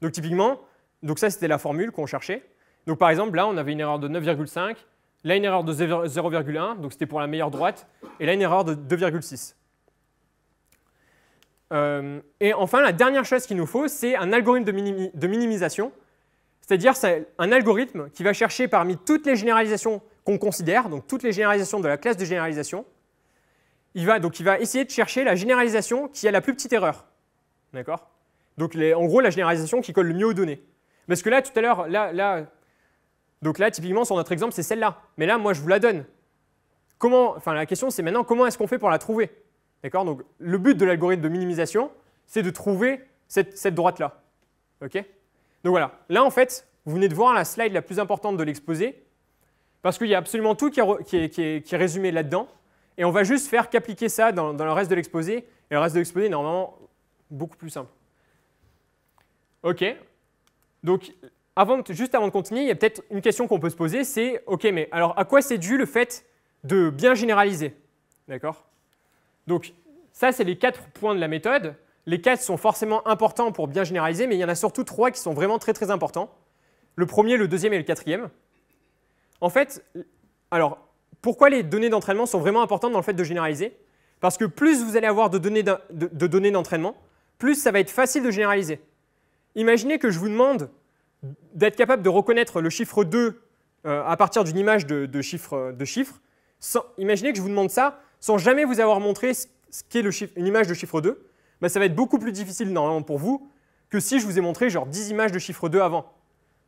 Donc typiquement, donc ça c'était la formule qu'on cherchait. Donc par exemple, là on avait une erreur de 9,5. Là, une erreur de 0,1, donc c'était pour la meilleure droite, et là, une erreur de 2,6. Et enfin, la dernière chose qu'il nous faut, c'est un algorithme de minimisation, c'est-à-dire c'est un algorithme qui va chercher parmi toutes les généralisations qu'on considère, donc toutes les généralisations de la classe de généralisation, il va essayer de chercher la généralisation qui a la plus petite erreur. D'accord? Donc en gros, la généralisation qui colle le mieux aux données. Parce que là, tout à l'heure, donc là, typiquement, sur notre exemple, c'est celle-là. Mais là, moi, je vous la donne. La question, c'est maintenant, comment est-ce qu'on fait pour la trouver? D'accord? Donc le but de l'algorithme de minimisation, c'est de trouver cette droite-là. OK? Donc voilà. Là, en fait, vous venez de voir la slide la plus importante de l'exposé, parce qu'il y a absolument tout qui est résumé là-dedans. Et on va juste faire qu'appliquer ça dans le reste de l'exposé. Et le reste de l'exposé est normalement beaucoup plus simple. OK. Donc, juste avant de continuer, il y a peut-être une question qu'on peut se poser, c'est OK, mais alors à quoi c'est dû le fait de bien généraliser? D'accord? Donc, ça, c'est les 4 points de la méthode. Les 4 sont forcément importants pour bien généraliser, mais il y en a surtout 3 qui sont vraiment très, très importants. Le premier, le deuxième et le quatrième. En fait, alors, pourquoi les données d'entraînement sont vraiment importantes dans le fait de généraliser? Parce que plus vous allez avoir de données d'entraînement, plus ça va être facile de généraliser. Imaginez que je vous demande d'être capable de reconnaître le chiffre 2 à partir d'une image de chiffres. Imaginez que je vous demande ça sans jamais vous avoir montré ce qu'est une image de chiffre 2. Ben, ça va être beaucoup plus difficile normalement pour vous que si je vous ai montré genre 10 images de chiffre 2 avant.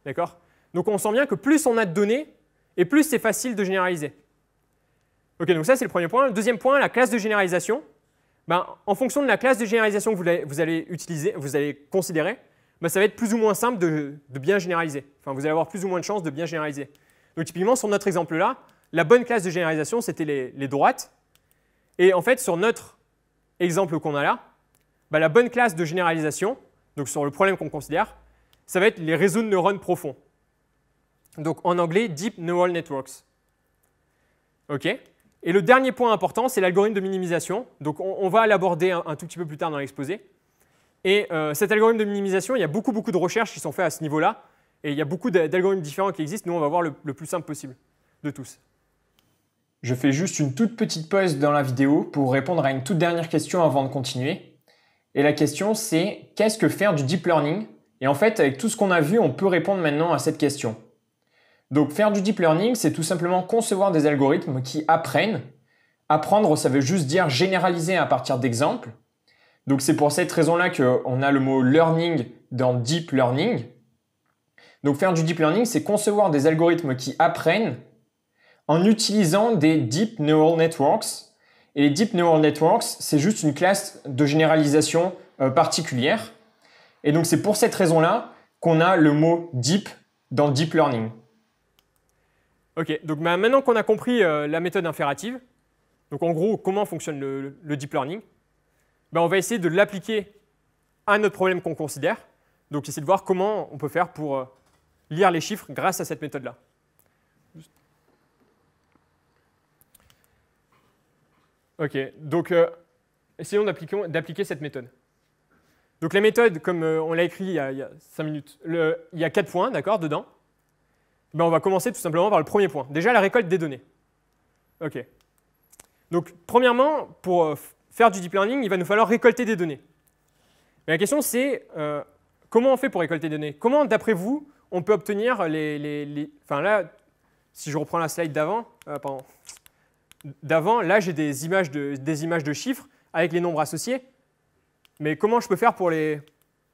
D'accord? Donc on sent bien que plus on a de données, et plus c'est facile de généraliser. Ok, donc ça c'est le premier point. Le deuxième point, la classe de généralisation. Ben, en fonction de la classe de généralisation que vous allez utiliser, vous allez considérer, ben, ça va être plus ou moins simple de bien généraliser. Enfin, vous allez avoir plus ou moins de chances de bien généraliser. Donc typiquement, sur notre exemple-là, la bonne classe de généralisation, c'était les droites. Et en fait, sur notre exemple qu'on a là, ben, la bonne classe de généralisation, donc sur le problème qu'on considère, ça va être les réseaux de neurones profonds. Donc en anglais, Deep Neural Networks. OK. Et le dernier point important, c'est l'algorithme de minimisation. Donc on va l'aborder un tout petit peu plus tard dans l'exposé. Et cet algorithme de minimisation, il y a beaucoup de recherches qui sont faites à ce niveau-là. Et il y a beaucoup d'algorithmes différents qui existent. Nous, on va voir le plus simple possible de tous. Je fais juste une toute petite pause dans la vidéo pour répondre à une toute dernière question avant de continuer. Et la question, c'est qu'est-ce que faire du deep learning? Et en fait, avec tout ce qu'on a vu, on peut répondre maintenant à cette question. Donc faire du deep learning, c'est tout simplement concevoir des algorithmes qui apprennent. Apprendre, ça veut juste dire généraliser à partir d'exemples. Donc c'est pour cette raison-là qu'on a le mot learning dans deep learning. Donc faire du deep learning, c'est concevoir des algorithmes qui apprennent en utilisant des deep neural networks. Et les deep neural networks, c'est juste une classe de généralisation particulière. Et donc c'est pour cette raison-là qu'on a le mot deep dans deep learning. Ok, donc maintenant qu'on a compris la méthode inférative, donc en gros comment fonctionne le deep learning, ben on va essayer de l'appliquer à notre problème qu'on considère. Donc essayer de voir comment on peut faire pour lire les chiffres grâce à cette méthode-là. Ok, donc essayons d'appliquer cette méthode. Donc la méthode, comme on l'a écrit il y a 5 minutes, il y a 4 points, d'accord, dedans. Ben, on va commencer tout simplement par le premier point. Déjà, la récolte des données. Ok. Donc, premièrement, pour faire du deep learning, il va nous falloir récolter des données. Mais la question, c'est comment on fait pour récolter des données? Comment, d'après vous, on peut obtenir Enfin là, si je reprends la slide d'avant, là, j'ai des images de chiffres avec les nombres associés. Mais comment je peux faire pour les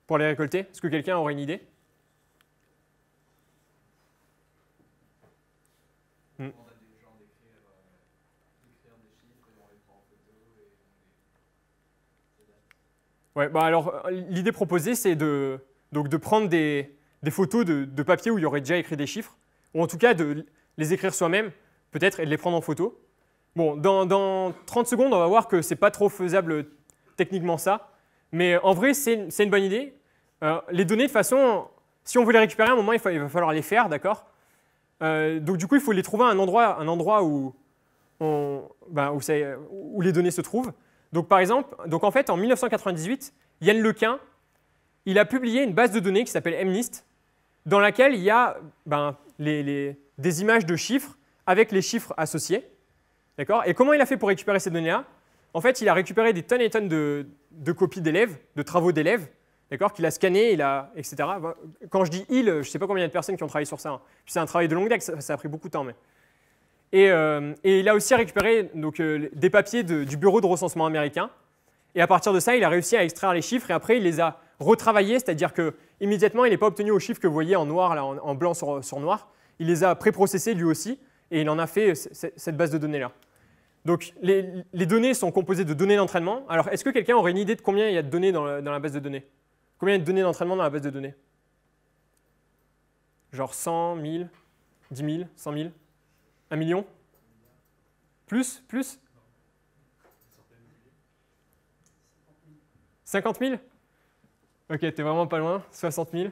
récolter? Est-ce que quelqu'un aurait une idée? Ouais, bah alors l'idée proposée, c'est de prendre des photos de papier où il y aurait déjà écrit des chiffres, ou en tout cas de les écrire soi-même, peut-être, et de les prendre en photo. Bon, dans 30 secondes, on va voir que ce n'est pas trop faisable techniquement ça, mais en vrai, c'est une bonne idée. Les données, de toute façon, si on veut les récupérer à un moment, il va falloir les faire, d'accord? Donc du coup, il faut les trouver à un endroit où les données se trouvent. Donc par exemple, en fait, en 1998, Yann Lequin, il a publié une base de données qui s'appelle MNIST, dans laquelle il y a des images de chiffres avec les chiffres associés. D'accord? Et comment il a fait pour récupérer ces données-là? en fait, il a récupéré des tonnes et tonnes de copies d'élèves, de travaux d'élèves, d'accord, qu'il a scanné, etc. Quand je dis il, je ne sais pas combien il y a de personnes qui ont travaillé sur ça. Hein. C'est un travail de longue date, ça a pris beaucoup de temps. Mais. Et il a aussi récupéré donc, des papiers du bureau de recensement américain. Et à partir de ça, il a réussi à extraire les chiffres et après, il les a retravaillés, c'est-à-dire qu'immédiatement, il n'est pas obtenu aux chiffres que vous voyez en noir, là, en blanc sur noir. Il les a préprocessés lui aussi et il en a fait cette base de données-là. Donc, les données sont composées de données d'entraînement. Alors, est-ce que quelqu'un aurait une idée de combien il y a de données dans la base de données? Combien il y a de données d'entraînement dans la base de données? Genre 100, 1000, 10 000, 100 000, 1 million? Plus? 50 000? Ok, t'es vraiment pas loin, 60 000.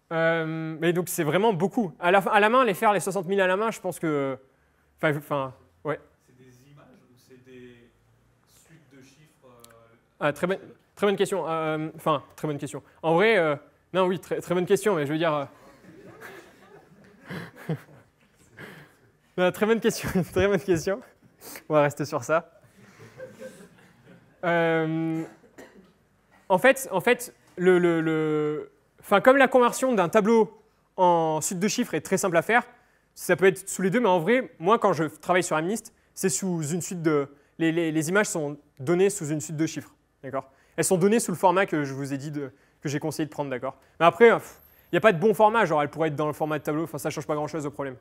Mais donc c'est vraiment beaucoup. À la main, les 60 000 à la main, je pense que... Enfin, ouais. C'est des images ou c'est des suites de chiffres très bonne question. Très bonne question. En vrai, non, oui, très bonne question, mais je veux dire... non, très bonne question, très bonne question. On va rester sur ça. En fait, comme la conversion d'un tableau en suite de chiffres est très simple à faire, ça peut être sous les deux, mais en vrai, moi, quand je travaille sur MNIST, c'est sous une suite de... Les images sont données sous une suite de chiffres, d'accord? Elles sont données sous le format que je vous ai dit, que j'ai conseillé de prendre, d'accord? Mais après, il n'y a pas de bon format, genre elles pourraient être dans le format de tableau, enfin ça ne change pas grand-chose au problème.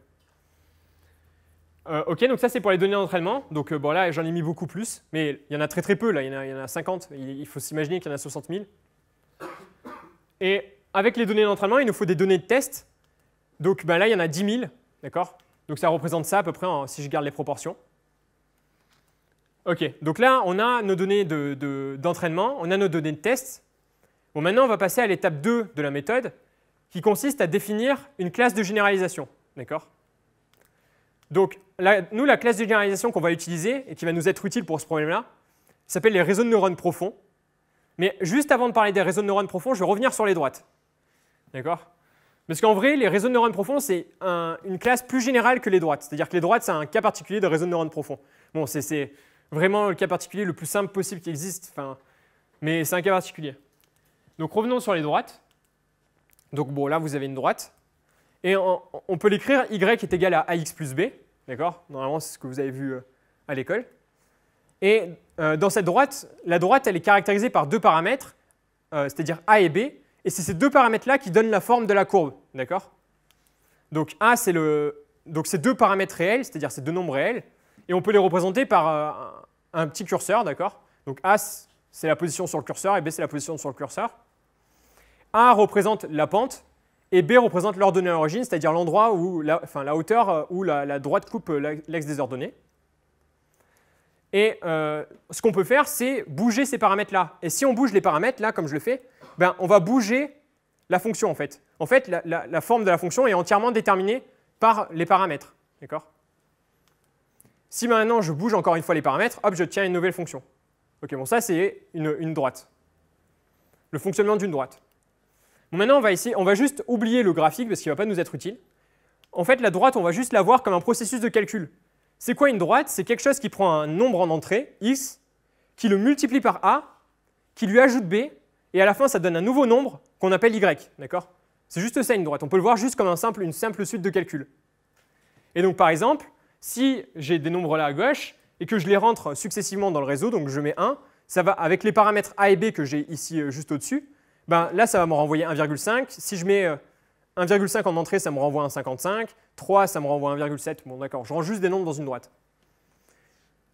Ok, donc ça c'est pour les données d'entraînement. Donc bon, là j'en ai mis beaucoup plus, mais il y en a très très peu, là il y en a 50, il faut s'imaginer qu'il y en a 60 000. Et avec les données d'entraînement, il nous faut des données de test. Donc là il y en a 10 000, d'accord? Donc ça représente ça à peu près si je garde les proportions. Ok, donc là on a nos données d'entraînement, on a nos données de test. Bon, maintenant on va passer à l'étape 2 de la méthode, qui consiste à définir une classe de généralisation, d'accord? Donc, nous, la classe de généralisation qu'on va utiliser et qui va nous être utile pour ce problème-là, s'appelle les réseaux de neurones profonds. Mais juste avant de parler des réseaux de neurones profonds, je vais revenir sur les droites. D'accord? Parce qu'en vrai, les réseaux de neurones profonds, c'est une classe plus générale que les droites. C'est-à-dire que les droites, c'est un cas particulier de réseau de neurones profonds. Bon, c'est vraiment le cas particulier le plus simple possible qui existe, mais c'est un cas particulier. Donc, revenons sur les droites. Donc, bon, là, vous avez une droite. Et on peut l'écrire y est égal à ax plus b, d'accord? Normalement, c'est ce que vous avez vu à l'école. Et dans cette droite, la droite, elle est caractérisée par deux paramètres, c'est-à-dire a et b, et c'est ces deux paramètres-là qui donnent la forme de la courbe, d'accord? Donc a, c'est deux paramètres réels, c'est-à-dire ces deux nombres réels, et on peut les représenter par un petit curseur, d'accord? Donc a, c'est la position sur le curseur, et b, c'est la position sur le curseur. A représente la pente, et B représente l'ordonnée d'origine, c'est-à-dire l'endroit où la hauteur où la droite coupe l'axe des ordonnées. Et ce qu'on peut faire, c'est bouger ces paramètres-là. Et si on bouge les paramètres, là, comme je le fais, on va bouger la fonction, en fait. En fait, la forme de la fonction est entièrement déterminée par les paramètres. D'accord? Si maintenant je bouge encore une fois les paramètres, hop, j'obtiens une nouvelle fonction. Ok, bon, ça, c'est une droite. Le fonctionnement d'une droite. Bon, maintenant, on va juste oublier le graphique parce qu'il ne va pas nous être utile. En fait, la droite, on va juste la voir comme un processus de calcul. C'est quoi une droite? C'est quelque chose qui prend un nombre en entrée, x, qui le multiplie par a, qui lui ajoute b, et à la fin, ça donne un nouveau nombre qu'on appelle y. D'accord? C'est juste ça, une droite. On peut le voir juste comme une simple suite de calcul. Et donc, par exemple, si j'ai des nombres là à gauche et que je les rentre successivement dans le réseau, donc je mets 1, ça va avec les paramètres a et b que j'ai ici juste au-dessus, là, ça va me renvoyer 1,5. Si je mets 1,5 en entrée, ça me renvoie un 55. 3, ça me renvoie 1,7. Bon, d'accord, je range juste des nombres dans une droite.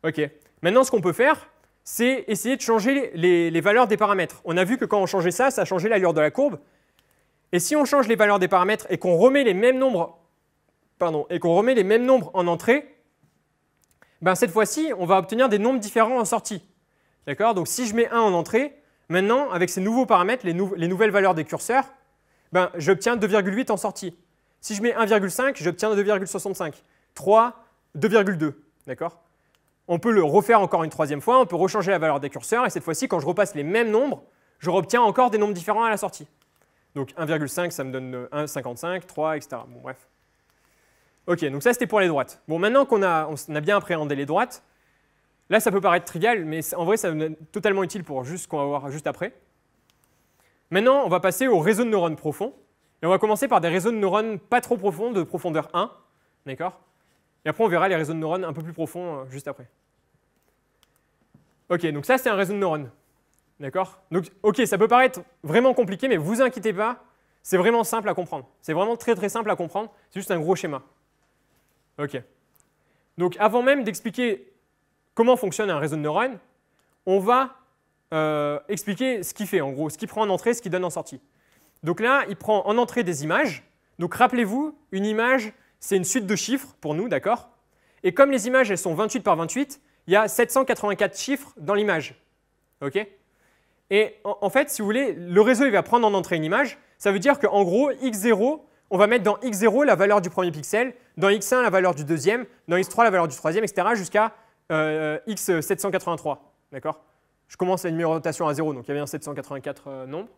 OK. Maintenant, ce qu'on peut faire, c'est essayer de changer les valeurs des paramètres. On a vu que quand on changeait ça, ça changeait l'allure de la courbe. Et si on change les valeurs des paramètres et qu'on remet les mêmes nombres, en entrée, cette fois-ci, on va obtenir des nombres différents en sortie. D'accord? Donc, si je mets 1 en entrée, maintenant, avec ces nouveaux paramètres, les nouvelles valeurs des curseurs, j'obtiens 2,8 en sortie. Si je mets 1,5, j'obtiens 2,65. 3, 2,2. D'accord? On peut le refaire encore une troisième fois, on peut rechanger la valeur des curseurs, et cette fois-ci, quand je repasse les mêmes nombres, je obtiens encore des nombres différents à la sortie. Donc 1,5, ça me donne 1,55, 3, etc. Bon, bref. Ok, donc ça, c'était pour les droites. Bon, maintenant qu'on a bien appréhendé les droites, Là, ça peut paraître trivial, mais en vrai, ça est totalement utile pour juste ce qu'on va voir juste après. Maintenant, on va passer aux réseaux de neurones profonds. Et on va commencer par des réseaux de neurones pas trop profonds, de profondeur 1. D'accord? Et après, on verra les réseaux de neurones un peu plus profonds juste après. Ok, donc ça, c'est un réseau de neurones. D'accord? Donc, ok, ça peut paraître vraiment compliqué, mais vous inquiétez pas, c'est vraiment simple à comprendre. C'est vraiment très très simple à comprendre, c'est juste un gros schéma. Ok. Donc, avant même d'expliquer comment fonctionne un réseau de neurones, on va expliquer ce qu'il fait, en gros, ce qu'il prend en entrée, ce qu'il donne en sortie. Donc là, il prend en entrée des images. Donc rappelez-vous, une image, c'est une suite de chiffres pour nous, d'accord? Et comme les images, elles sont 28 par 28, il y a 784 chiffres dans l'image. Ok? Et en fait, si vous voulez, le réseau il va prendre en entrée une image. Ça veut dire qu'en gros, x0, on va mettre dans x0 la valeur du premier pixel, dans x1 la valeur du deuxième, dans x3 la valeur du troisième, etc. jusqu'à x783. D'accord? Je commence la numérotation à 0, donc il y avait un 784 nombre.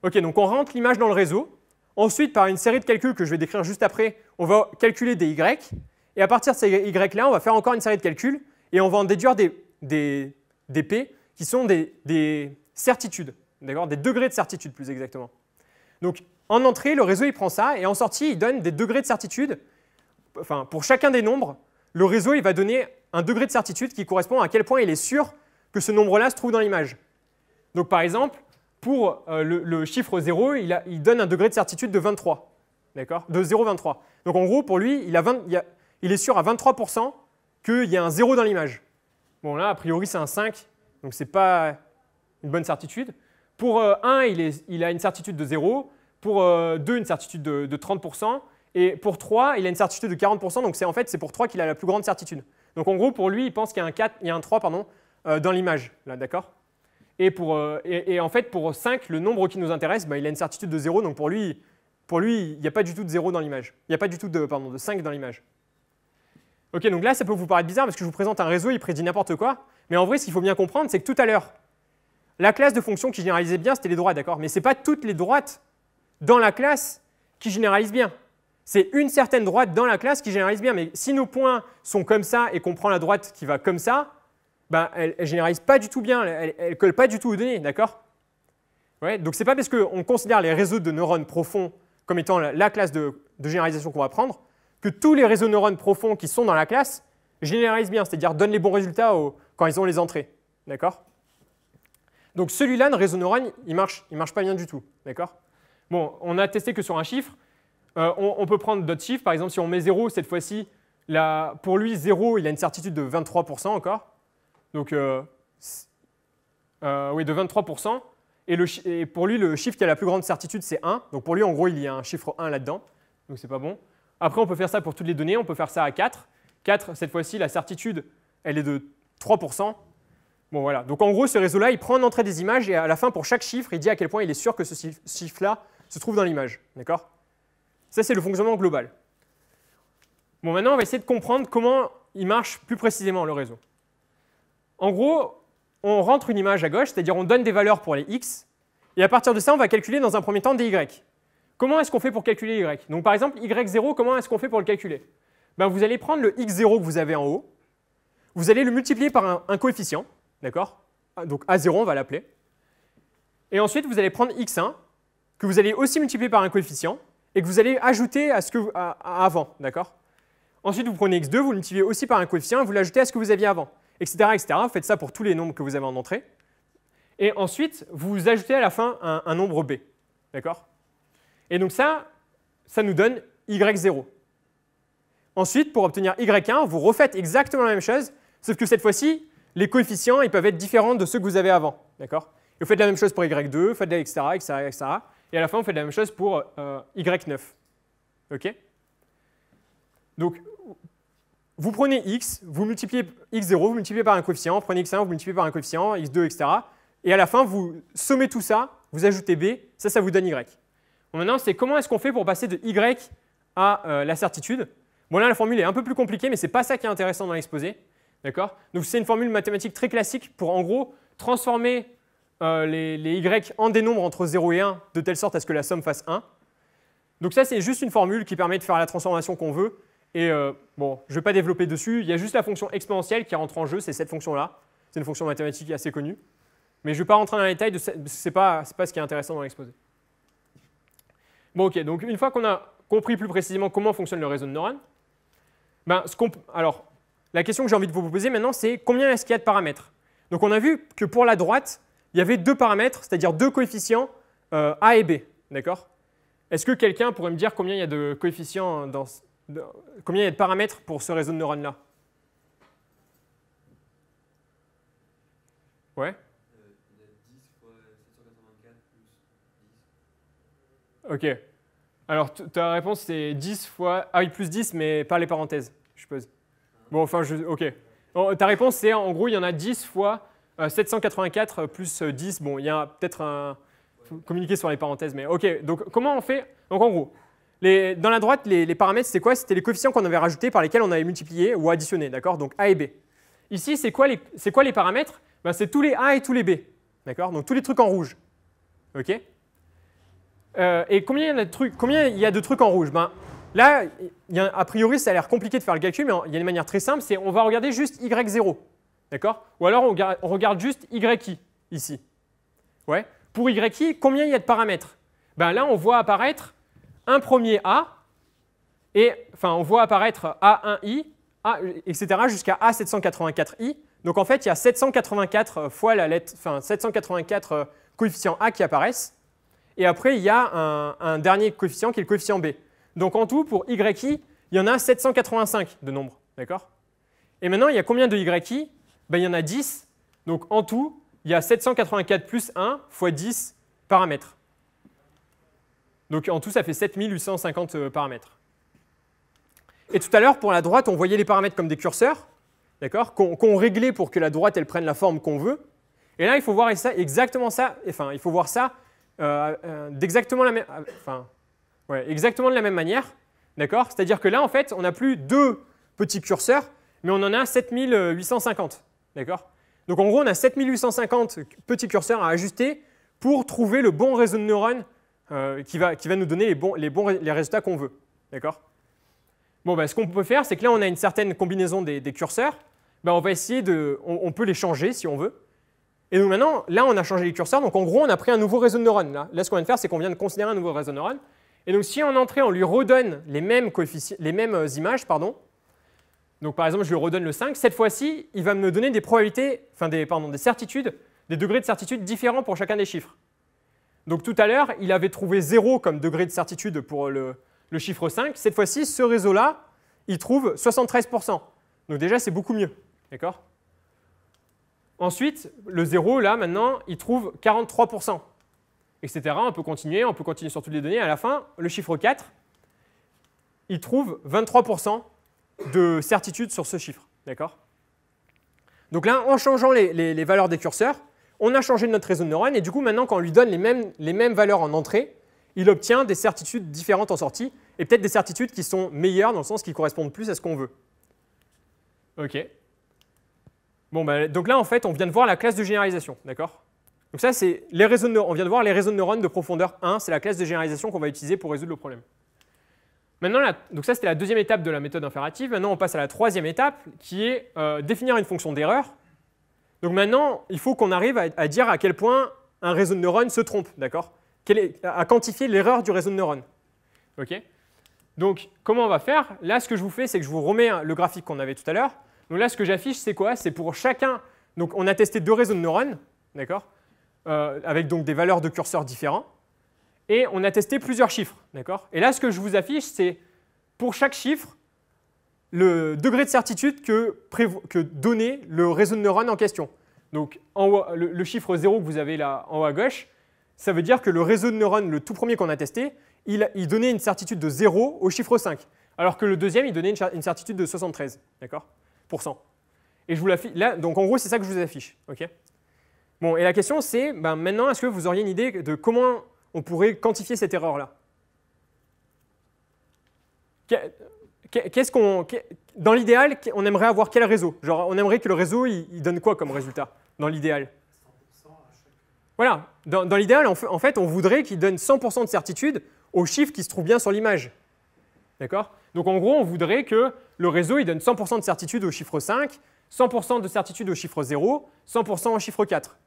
Ok, donc on rentre l'image dans le réseau. Ensuite, par une série de calculs que je vais décrire juste après, on va calculer des y. Et à partir de ces y-là, on va faire encore une série de calculs et on va en déduire des p qui sont des certitudes, d'accord, des degrés de certitude plus exactement. Donc en entrée, le réseau il prend ça et en sortie, il donne des degrés de certitude. Enfin, pour chacun des nombres, le réseau il va donner un degré de certitude qui correspond à quel point il est sûr que ce nombre-là se trouve dans l'image. Donc par exemple, pour le chiffre 0, il donne un degré de certitude de 23, d'accord, de 0,23. Donc en gros, pour lui, il est sûr à 23% qu'il y a un 0 dans l'image. Bon là, a priori, c'est un 5, donc ce n'est pas une bonne certitude. Pour 1, il a une certitude de 0. Pour 2, une certitude de 30%. Et pour 3, il a une certitude de 40%. Donc en fait, c'est pour 3 qu'il a la plus grande certitude. Donc en gros, pour lui, il pense qu'il y a un 3 dans l'image. D'accord? Et en fait, pour 5, le nombre qui nous intéresse, il a une certitude de 0. Donc pour lui, il n'y a pas du tout de 0 dans l'image. Il n'y a pas du tout de 5 dans l'image. Ok, donc là, ça peut vous paraître bizarre parce que je vous présente un réseau, il prédit n'importe quoi. Mais en vrai, ce qu'il faut bien comprendre, c'est que tout à l'heure, la classe de fonctions qui généralisait bien, c'était les droites, d'accord? Mais ce n'est pas toutes les droites dans la classe qui généralisent bien. C'est une certaine droite dans la classe qui généralise bien. Mais si nos points sont comme ça et qu'on prend la droite qui va comme ça, elle ne généralise pas du tout bien, elle ne colle pas du tout aux données, d'accord? Ouais, donc ce n'est pas parce qu'on considère les réseaux de neurones profonds comme étant la classe de généralisation qu'on va prendre que tous les réseaux de neurones profonds qui sont dans la classe généralisent bien, c'est-à-dire donnent les bons résultats quand ils ont les entrées. D'accord? Donc celui-là, le réseau de neurones, il marche pas bien du tout. D'accord? Bon, on a testé que sur un chiffre. On peut prendre d'autres chiffres. Par exemple, si on met 0, cette fois-ci, pour lui, 0, il a une certitude de 23% encore. Donc, oui, de 23%. Et pour lui, le chiffre qui a la plus grande certitude, c'est 1. Donc pour lui, en gros, il y a un chiffre 1 là-dedans. Donc c'est pas bon. Après, on peut faire ça pour toutes les données. On peut faire ça à 4. 4, cette fois-ci, la certitude, elle est de 3%. Bon, voilà. Donc en gros, ce réseau-là, il prend en entrée des images et à la fin, pour chaque chiffre, il dit à quel point il est sûr que ce chiffre-là se trouve dans l'image. D'accord? Ça, c'est le fonctionnement global. Bon, maintenant, on va essayer de comprendre comment il marche plus précisément, le réseau. En gros, on rentre une image à gauche, c'est-à-dire on donne des valeurs pour les x, et à partir de ça, on va calculer dans un premier temps des y. Comment est-ce qu'on fait pour calculer y? Donc par exemple, y0, comment est-ce qu'on fait pour le calculer? Vous allez prendre le x0 que vous avez en haut, vous allez le multiplier par un coefficient, d'accord? Donc A0, on va l'appeler. Et ensuite, vous allez prendre x1, que vous allez aussi multiplier par un coefficient, et que vous allez ajouter à avant, d'accord? Ensuite, vous prenez x2, vous le multipliez aussi par un coefficient, et vous l'ajoutez à ce que vous aviez avant, etc., etc. Vous faites ça pour tous les nombres que vous avez en entrée. Et ensuite, vous ajoutez à la fin un nombre b, d'accord? Et donc ça nous donne y0. Ensuite, pour obtenir y1, vous refaites exactement la même chose, sauf que cette fois-ci, les coefficients ils peuvent être différents de ceux que vous avez avant. D'accord? Et vous faites la même chose pour y2, vous faites etc., etc., etc. Et à la fin, vous faites la même chose pour y9. OK? Donc, vous prenez x, vous multipliez x0, vous multipliez par un coefficient, vous prenez x1, vous multipliez par un coefficient, x2, etc. Et à la fin, vous sommez tout ça, vous ajoutez b, ça vous donne y. Bon, maintenant, c'est comment est-ce qu'on fait pour passer de y à la certitude. Bon, là, la formule est un peu plus compliquée, mais ce n'est pas ça qui est intéressant dans l'exposé. D'accord? Donc, c'est une formule mathématique très classique pour, en gros, transformer les y en des nombres entre 0 et 1, de telle sorte à ce que la somme fasse 1. Donc ça, c'est juste une formule qui permet de faire la transformation qu'on veut. Et bon, je ne vais pas développer dessus. Il y a juste la fonction exponentielle qui rentre en jeu, c'est cette fonction-là. C'est une fonction mathématique assez connue. Mais je ne vais pas rentrer dans les détails, ce n'est pas ce qui est intéressant dans l'exposé. Bon, ok, donc une fois qu'on a compris plus précisément comment fonctionne le réseau de neurones, ben, alors, la question que j'ai envie de vous poser maintenant, c'est combien est-ce qu'il y a de paramètres? Donc on a vu que pour la droite, il y avait deux paramètres, c'est-à-dire deux coefficients A et B. D'accord? Est-ce que quelqu'un pourrait me dire combien il y a de coefficients combien il y a de paramètres pour ce réseau de neurones-là? Ouais? Il y a 10 fois 784 plus 10. Ok. Alors ta réponse c'est 10 fois... Ah oui, plus 10, mais pas les parenthèses, je suppose. Bon, enfin, ok. Bon, ta réponse c'est, en gros, il y en a 10 fois 784 plus 10. Bon, il y a peut-être un... Faut communiquer sur les parenthèses, mais ok. Donc comment on fait? Donc en gros, dans la droite, les paramètres, c'était quoi? C'était les coefficients qu'on avait rajoutés par lesquels on avait multiplié ou additionné, d'accord? Donc A et B. Ici, c'est quoi les paramètres? Ben, c'est tous les A et tous les B, d'accord? Donc tous les trucs en rouge, ok? Et combien il y a de trucs en rouge? Ben, là, a priori, ça a l'air compliqué de faire le calcul, mais il y a une manière très simple, c'est on va regarder juste Y0, d'accord? Ou alors on regarde juste YI, ici. Ouais. Pour YI, combien il y a de paramètres? Ben, là, on voit apparaître un premier A, on voit apparaître A1I, etc. jusqu'à A784I. Donc en fait, il y a 784 fois la lettre, 784 coefficients A qui apparaissent. Et après, il y a un dernier coefficient qui est le coefficient B. Donc en tout, pour YI, il y en a 785 de nombres. D'accord? Et maintenant, il y a combien de YI? Ben, il y en a 10. Donc en tout, il y a 784 plus 1 fois 10 paramètres. Donc en tout, ça fait 7850 paramètres. Et tout à l'heure, pour la droite, on voyait les paramètres comme des curseurs, d'accord, qu'on réglait pour que la droite elle prenne la forme qu'on veut. Et là, il faut voir ça exactement ça. Enfin, il faut voir ça exactement de la même manière, d'accord. C'est-à-dire que là, en fait, on n'a plus deux petits curseurs, mais on en a 7850, d'accord. Donc en gros, on a 7850 petits curseurs à ajuster pour trouver le bon réseau de neurones qui va nous donner les résultats qu'on veut, d'accord. Bon, ben, ce qu'on peut faire, c'est que là, on a une certaine combinaison des curseurs. Ben, on va essayer on peut les changer si on veut. Et donc maintenant, là, on a changé les curseurs. Donc en gros, on a pris un nouveau réseau de neurones. Là, ce qu'on vient de faire, c'est qu'on vient de considérer un nouveau réseau de neurones. Et donc si en entrée, on lui redonne les mêmes images, pardon. Donc par exemple, je lui redonne le 5. Cette fois-ci, il va me donner des probabilités, des certitudes, des degrés de certitude différents pour chacun des chiffres. Donc tout à l'heure, il avait trouvé 0 comme degré de certitude pour le chiffre 5. Cette fois-ci, ce réseau-là, il trouve 73%. Donc déjà, c'est beaucoup mieux. D'accord? Ensuite, le 0, là, maintenant, il trouve 43%. Etc. On peut continuer sur toutes les données. À la fin, le chiffre 4, il trouve 23% de certitude sur ce chiffre. D'accord? Donc là, en changeant les valeurs des curseurs, on a changé notre réseau de neurones. Et du coup, maintenant, quand on lui donne les mêmes valeurs en entrée, il obtient des certitudes différentes en sortie, et peut-être des certitudes qui sont meilleures dans le sens qui correspondent plus à ce qu'on veut. OK. Bon, ben, donc là, en fait, on vient de voir la classe de généralisation. D'accord? Donc ça, c'est les réseaux de neurones. On vient de voir les réseaux de neurones de profondeur 1. C'est la classe de généralisation qu'on va utiliser pour résoudre le problème. Maintenant, donc ça, c'était la deuxième étape de la méthode inférative. Maintenant, on passe à la troisième étape, qui est définir une fonction d'erreur. Donc maintenant, il faut qu'on arrive à dire à quel point un réseau de neurones se trompe. D'accord? À quantifier l'erreur du réseau de neurones. OK? Donc, comment on va faire? Là, ce que je vous fais, c'est que je vous remets le graphique qu'on avait tout à l'heure. Donc là, ce que j'affiche, c'est quoi? C'est pour chacun. Donc, on a testé deux réseaux de neurones, d'accord, avec donc des valeurs de curseurs différents. Et on a testé plusieurs chiffres, d'accord. Et là, ce que je vous affiche, c'est pour chaque chiffre, le degré de certitude que donnait le réseau de neurones en question. Donc, en haut, le chiffre 0 que vous avez là en haut à gauche, ça veut dire que le réseau de neurones, le tout premier qu'on a testé, il donnait une certitude de 0 au chiffre 5, alors que le deuxième, il donnait une certitude de 73, d'accord, %. Et je vous l'affiche là, donc en gros, c'est ça que je vous affiche. OK. Bon, et la question, c'est maintenant, est-ce que vous auriez une idée de comment on pourrait quantifier cette erreur-là? Dans l'idéal, on aimerait avoir quel réseau? Genre, on aimerait que le réseau, il donne quoi comme résultat, dans l'idéal? Voilà, dans l'idéal, en fait, on voudrait qu'il donne 100% de certitude aux chiffres qui se trouvent bien sur l'image. D'accord? Donc en gros, on voudrait que le réseau il donne 100% de certitude au chiffre 5, 100% de certitude au chiffre 0, 100% au chiffre 4.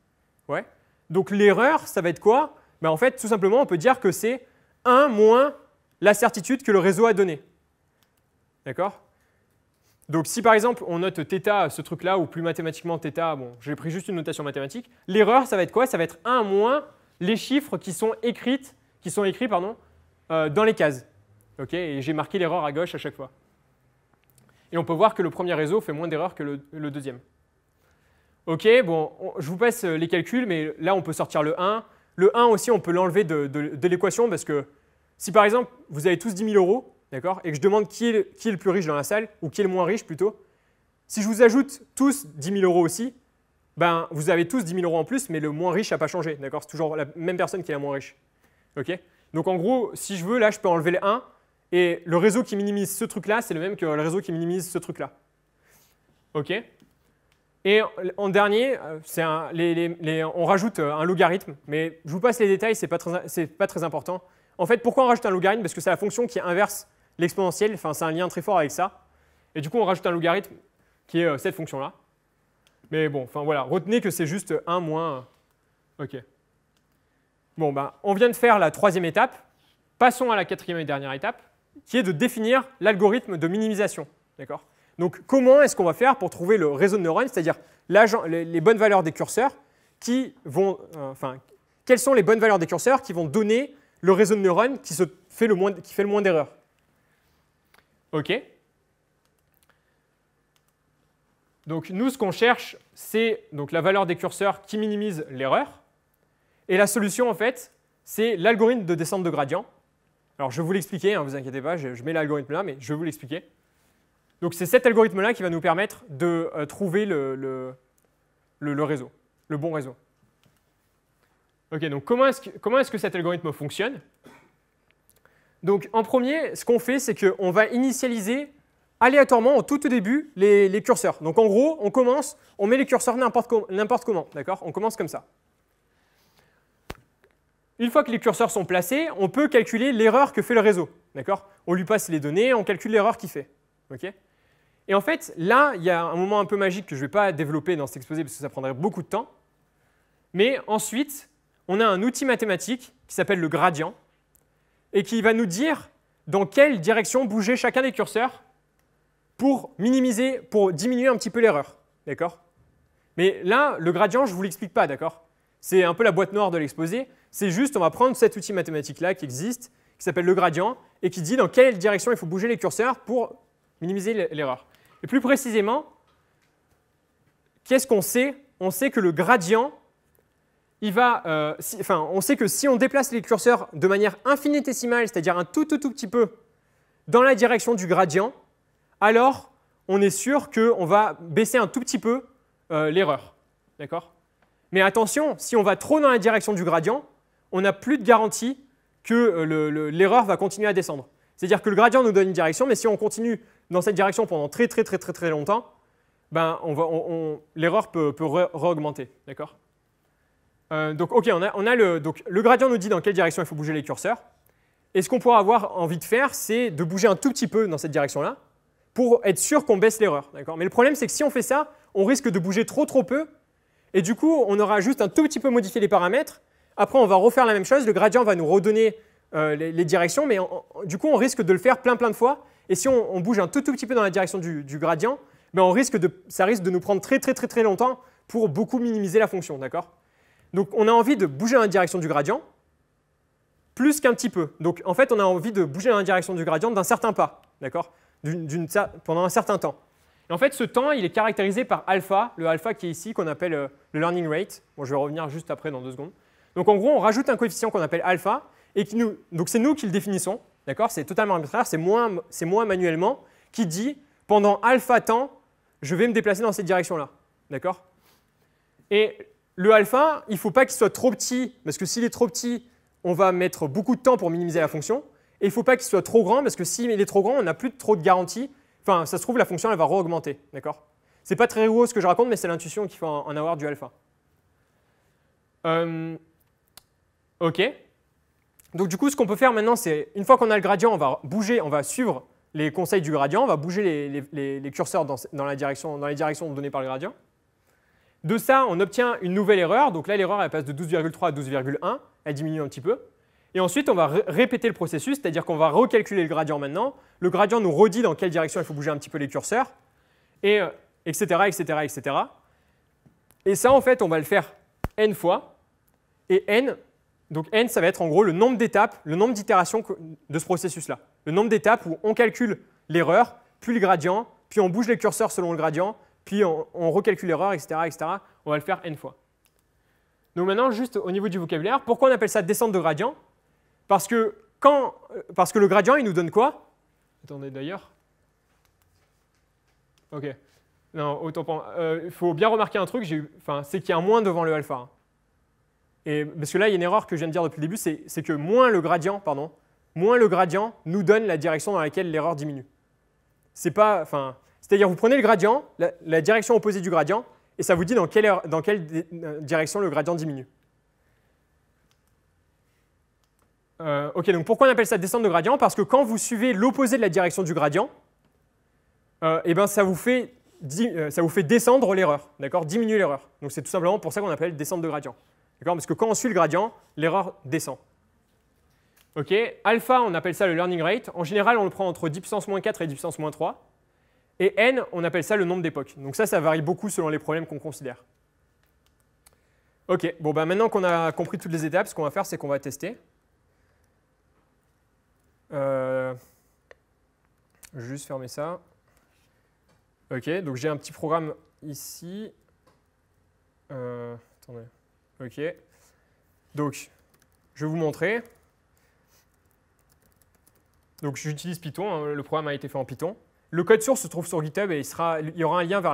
Ouais. Donc l'erreur, ça va être quoi? Ben, en fait, tout simplement, on peut dire que c'est 1 moins la certitude que le réseau a donnée. D'accord? Donc si par exemple on note θ, ce truc-là, ou plus mathématiquement θ, bon, j'ai pris juste une notation mathématique, l'erreur, ça va être quoi? Ça va être 1 moins les chiffres qui sont écrits dans les cases. Okay, et j'ai marqué l'erreur à gauche à chaque fois. Et on peut voir que le premier réseau fait moins d'erreurs que le deuxième. Ok, bon, je vous passe les calculs, mais là on peut sortir le 1. Le 1 aussi, on peut l'enlever de l'équation parce que si par exemple vous avez tous 10 000 €, d'accord, et que je demande qui est le plus riche dans la salle, ou qui est le moins riche plutôt, si je vous ajoute tous 10 000 € aussi, ben, vous avez tous 10 000 € en plus, mais le moins riche n'a pas changé. D'accord, c'est toujours la même personne qui est la moins riche. Okay, donc en gros, si je veux, là je peux enlever le 1. Et le réseau qui minimise ce truc-là, c'est le même que le réseau qui minimise ce truc-là. OK. Et en dernier, on rajoute un logarithme, mais je vous passe les détails, ce n'est pas très important. En fait, pourquoi on rajoute un logarithme? Parce que c'est la fonction qui inverse l'exponentielle, enfin c'est un lien très fort avec ça. Et du coup, on rajoute un logarithme qui est cette fonction-là. Mais bon, enfin voilà, retenez que c'est juste 1 moins... OK. Bon, ben, on vient de faire la troisième étape. Passons à la quatrième et dernière étape, qui est de définir l'algorithme de minimisation. D'accord? Donc, comment est-ce qu'on va faire pour trouver le réseau de neurones, c'est-à-dire les bonnes valeurs des curseurs quelles sont les bonnes valeurs des curseurs qui vont donner le réseau de neurones qui fait le moins d'erreurs? OK. Donc, nous, ce qu'on cherche, c'est donc la valeur des curseurs qui minimise l'erreur. Et la solution, en fait, c'est l'algorithme de descente de gradient. Alors, je vais vous l'expliquer, ne vous inquiétez pas, je mets l'algorithme là, mais je vais vous l'expliquer. Donc, c'est cet algorithme-là qui va nous permettre de trouver le réseau, le bon réseau. OK, donc comment est-ce que cet algorithme fonctionne? Donc, en premier, ce qu'on fait, c'est qu'on va initialiser aléatoirement, au tout début, les curseurs. Donc, en gros, on met les curseurs n'importe comment, d'accord? On commence comme ça. Une fois que les curseurs sont placés, on peut calculer l'erreur que fait le réseau. On lui passe les données, on calcule l'erreur qu'il fait. Okay, et en fait, là, il y a un moment un peu magique que je ne vais pas développer dans cet exposé parce que ça prendrait beaucoup de temps. Mais ensuite, on a un outil mathématique qui s'appelle le gradient et qui va nous dire dans quelle direction bouger chacun des curseurs pour diminuer un petit peu l'erreur. Mais là, le gradient, je ne vous l'explique pas. C'est un peu la boîte noire de l'exposé. C'est juste, on va prendre cet outil mathématique-là qui existe, qui s'appelle le gradient, et qui dit dans quelle direction il faut bouger les curseurs pour minimiser l'erreur. Et plus précisément, qu'est-ce qu'on sait? On sait que le gradient, on sait que si on déplace les curseurs de manière infinitésimale, c'est-à-dire un tout petit peu dans la direction du gradient, alors on est sûr qu'on va baisser un tout petit peu l'erreur. D'accord? Mais attention, si on va trop dans la direction du gradient, on n'a plus de garantie que l'erreur va continuer à descendre. C'est-à-dire que le gradient nous donne une direction, mais si on continue dans cette direction pendant très longtemps, ben l'erreur peut réaugmenter. D'accord? Donc, OK, donc, le gradient nous dit dans quelle direction il faut bouger les curseurs. Et ce qu'on pourra avoir envie de faire, c'est de bouger un tout petit peu dans cette direction-là pour être sûr qu'on baisse l'erreur. Mais le problème, c'est que si on fait ça, on risque de bouger trop peu. Et du coup, on aura juste un tout petit peu modifié les paramètres. Après, on va refaire la même chose. Le gradient va nous redonner les directions, mais du coup, on risque de le faire plein de fois. Et si on bouge un tout petit peu dans la direction du gradient, ben ça risque de nous prendre très longtemps pour beaucoup minimiser la fonction. D'accord? Donc, on a envie de bouger dans la direction du gradient plus qu'un petit peu. Donc, en fait, on a envie de bouger dans la direction du gradient d'un certain pas, d'accord? Pendant un certain temps. Et en fait, ce temps, il est caractérisé par alpha, le alpha qui est ici, qu'on appelle le learning rate. Bon, je vais revenir juste après, dans 2 secondes. Donc, en gros, on rajoute un coefficient qu'on appelle alpha, et donc c'est nous qui le définissons. D'accord? C'est totalement arbitraire, c'est moi manuellement qui dit, pendant alpha temps, je vais me déplacer dans cette direction-là. D'accord? Et le alpha, il ne faut pas qu'il soit trop petit, parce que s'il est trop petit, on va mettre beaucoup de temps pour minimiser la fonction. Et il ne faut pas qu'il soit trop grand, parce que s'il est trop grand, on n'a plus trop de garantie. Enfin, ça se trouve, la fonction, elle va re-augmenter. D'accord? Ce n'est pas très rigoureux ce que je raconte, mais c'est l'intuition qu'il faut en avoir du alpha. OK. Donc du coup, ce qu'on peut faire maintenant, c'est une fois qu'on a le gradient, on va bouger, on va suivre les conseils du gradient, on va bouger les curseurs dans les directions données par le gradient. De ça, on obtient une nouvelle erreur. Donc là, l'erreur, elle passe de 12,3 à 12,1. Elle diminue un petit peu. Et ensuite, on va répéter le processus, c'est-à-dire qu'on va recalculer le gradient maintenant. Le gradient nous redit dans quelle direction il faut bouger un petit peu les curseurs, et etc., etc., etc. Et ça, en fait, on va le faire n fois. Et n, donc n, ça va être en gros le nombre d'étapes, le nombre d'itérations de ce processus-là. Le nombre d'étapes où on calcule l'erreur, puis le gradient, puis on bouge les curseurs selon le gradient, puis on recalcule l'erreur, etc., etc. On va le faire n fois. Donc maintenant, juste au niveau du vocabulaire, pourquoi on appelle ça descente de gradient? Parce que le gradient, il nous donne quoi? Attendez d'ailleurs. Ok. Non, autant pas. Il faut bien remarquer un truc, c'est qu'il y a un moins devant le alpha. Hein. Et, parce que là, il y a une erreur que je viens de dire depuis le début, c'est que moins le gradient nous donne la direction dans laquelle l'erreur diminue. C'est-à-dire, vous prenez le gradient, la direction opposée du gradient, et ça vous dit dans quelle direction le gradient diminue. Ok, donc pourquoi on appelle ça descente de gradient? Parce que quand vous suivez l'opposé de la direction du gradient, ça vous fait descendre l'erreur, d'accord, diminuer l'erreur. Donc c'est tout simplement pour ça qu'on appelle descente de gradient. D'accord, parce que quand on suit le gradient, l'erreur descend. Ok, alpha, on appelle ça le learning rate. En général, on le prend entre 10 puissance moins 4 et 10 puissance moins 3. Et n, on appelle ça le nombre d'époques. Donc ça varie beaucoup selon les problèmes qu'on considère. Ok, bon, maintenant qu'on a compris toutes les étapes, ce qu'on va faire, c'est qu'on va tester. Je vais juste fermer ça. Ok, donc j'ai un petit programme ici. Attendez. Ok. Donc, je vais vous montrer. Donc, j'utilise Python. Hein, le programme a été fait en Python. Le code source se trouve sur GitHub et il y aura un lien vers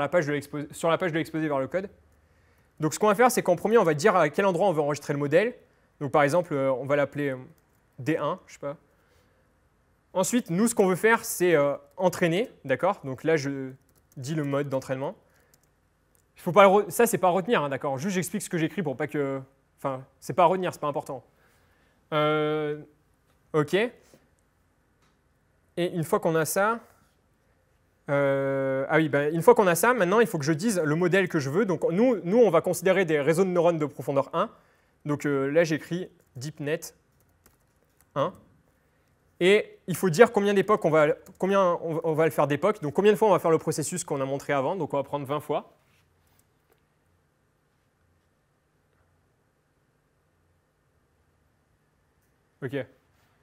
sur la page de l'exposé vers le code. Donc, ce qu'on va faire, c'est qu'en premier, on va dire à quel endroit on veut enregistrer le modèle. Donc, par exemple, on va l'appeler D1, je sais pas. Ensuite, nous, ce qu'on veut faire, c'est entraîner, d'accord? Donc là, je dis le mode d'entraînement. Faut pas ça, c'est pas à retenir, hein, d'accord? Juste, j'explique ce que j'écris pour pas que... Enfin, c'est pas à retenir, c'est pas important. Ok. Et une fois qu'on a ça... une fois qu'on a ça, maintenant, il faut que je dise le modèle que je veux. Donc, nous, on va considérer des réseaux de neurones de profondeur 1. Donc là, j'écris DeepNet 1. Et il faut dire combien d'époques on va le faire d'époques. Donc, combien de fois on va faire le processus qu'on a montré avant. Donc, on va prendre 20 fois. Ok.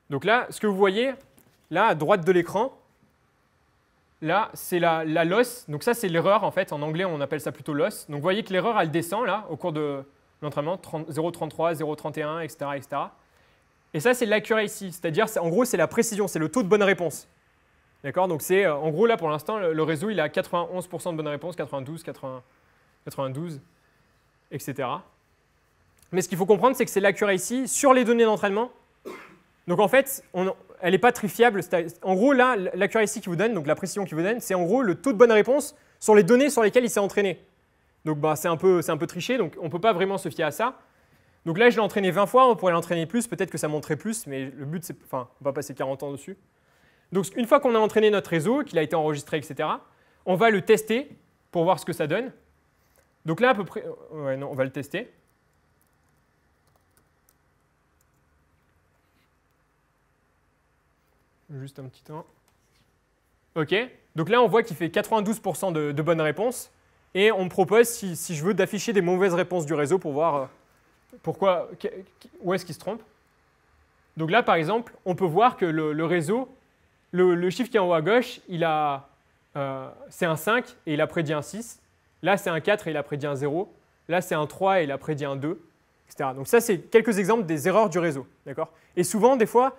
Donc là, ce que vous voyez, là, à droite de l'écran, là, c'est la loss. Donc ça, c'est l'erreur, en fait. En anglais, on appelle ça plutôt loss. Donc vous voyez que l'erreur, elle descend, là, au cours de l'entraînement, 0,33, 0,31, etc., etc. Et ça, c'est l'accuracy. C'est-à-dire, en gros, c'est la précision, c'est le taux de bonne réponse. D'accord? Donc c'est, en gros, là, pour l'instant, le réseau, il a 91% de bonne réponse, 92, 80, 92, etc. Mais ce qu'il faut comprendre, c'est que c'est l'accuracy sur les données d'entraînement. Donc en fait, elle n'est pas trifiable. En gros, là, l'accuracy qu'il vous donne, donc la précision qu'il vous donne, c'est en gros le taux de bonne réponse sur les données sur lesquelles il s'est entraîné. Donc c'est un peu triché, donc on ne peut pas vraiment se fier à ça. Donc là, je l'ai entraîné 20 fois, on pourrait l'entraîner plus, peut-être que ça monterait plus, mais le but, c'est, on va passer 40 ans dessus. Donc une fois qu'on a entraîné notre réseau, qu'il a été enregistré, etc., on va le tester pour voir ce que ça donne. Donc là, à peu près, on va le tester. Juste un petit temps. OK. Donc là, on voit qu'il fait 92% de bonnes réponses. Et on me propose, si je veux, d'afficher des mauvaises réponses du réseau pour voir où est-ce qu'il se trompe. Donc là, par exemple, on peut voir que le réseau, le chiffre qui est en haut à gauche, c'est un 5 et il a prédit un 6. Là, c'est un 4 et il a prédit un 0. Là, c'est un 3 et il a prédit un 2, etc. Donc ça, c'est quelques exemples des erreurs du réseau. Et souvent, des fois,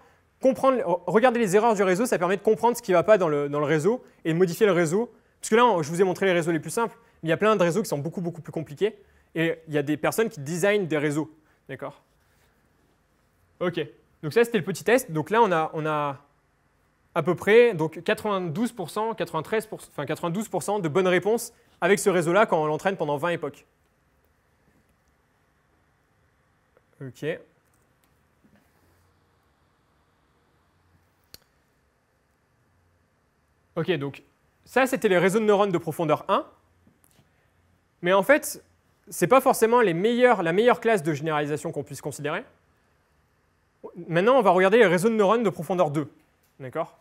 regarder les erreurs du réseau, ça permet de comprendre ce qui ne va pas dans le réseau et de modifier le réseau. Parce que là, je vous ai montré les réseaux les plus simples, mais il y a plein de réseaux qui sont beaucoup, beaucoup plus compliqués. Et il y a des personnes qui designent des réseaux. D'accord? OK. Donc ça, c'était le petit test. Donc là, on a à peu près donc 92%, 93%, enfin 92% de bonnes réponses avec ce réseau-là quand on l'entraîne pendant 20 époques. OK. Ok, donc ça, c'était les réseaux de neurones de profondeur 1. Mais en fait, ce n'est pas forcément la meilleure classe de généralisation qu'on puisse considérer. Maintenant, on va regarder les réseaux de neurones de profondeur 2. D'accord?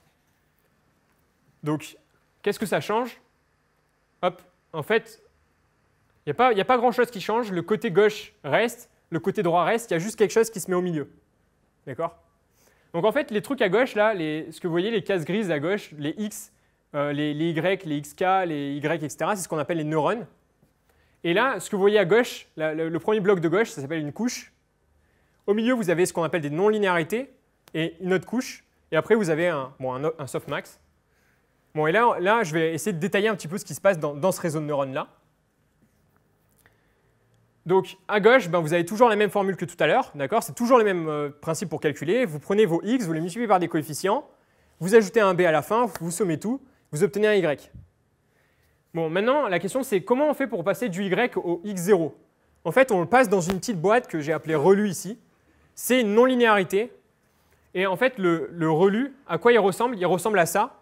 Donc, qu'est-ce que ça change? Hop, en fait, il n'y a pas grand-chose qui change. Le côté gauche reste, le côté droit reste. Il y a juste quelque chose qui se met au milieu. D'accord? Donc, en fait, les trucs à gauche, là, ce que vous voyez, les cases grises à gauche, les X, les Y, les XK, les Y, etc., c'est ce qu'on appelle les neurones. Et là, ce que vous voyez à gauche, le premier bloc de gauche, ça s'appelle une couche. Au milieu, vous avez ce qu'on appelle des non-linéarités et une autre couche. Et après, vous avez un softmax. Bon, et là, je vais essayer de détailler un petit peu ce qui se passe dans ce réseau de neurones-là. Donc, à gauche, vous avez toujours la même formule que tout à l'heure. C'est toujours le même principe pour calculer. Vous prenez vos x, vous les multipliez par des coefficients, vous ajoutez un b à la fin, vous sommez tout, vous obtenez un y. Bon, maintenant, la question, c'est comment on fait pour passer du y au x0? En fait, on le passe dans une petite boîte que j'ai appelée relu ici. C'est une non-linéarité. Et en fait, le relu, à quoi il ressemble? Il ressemble à ça.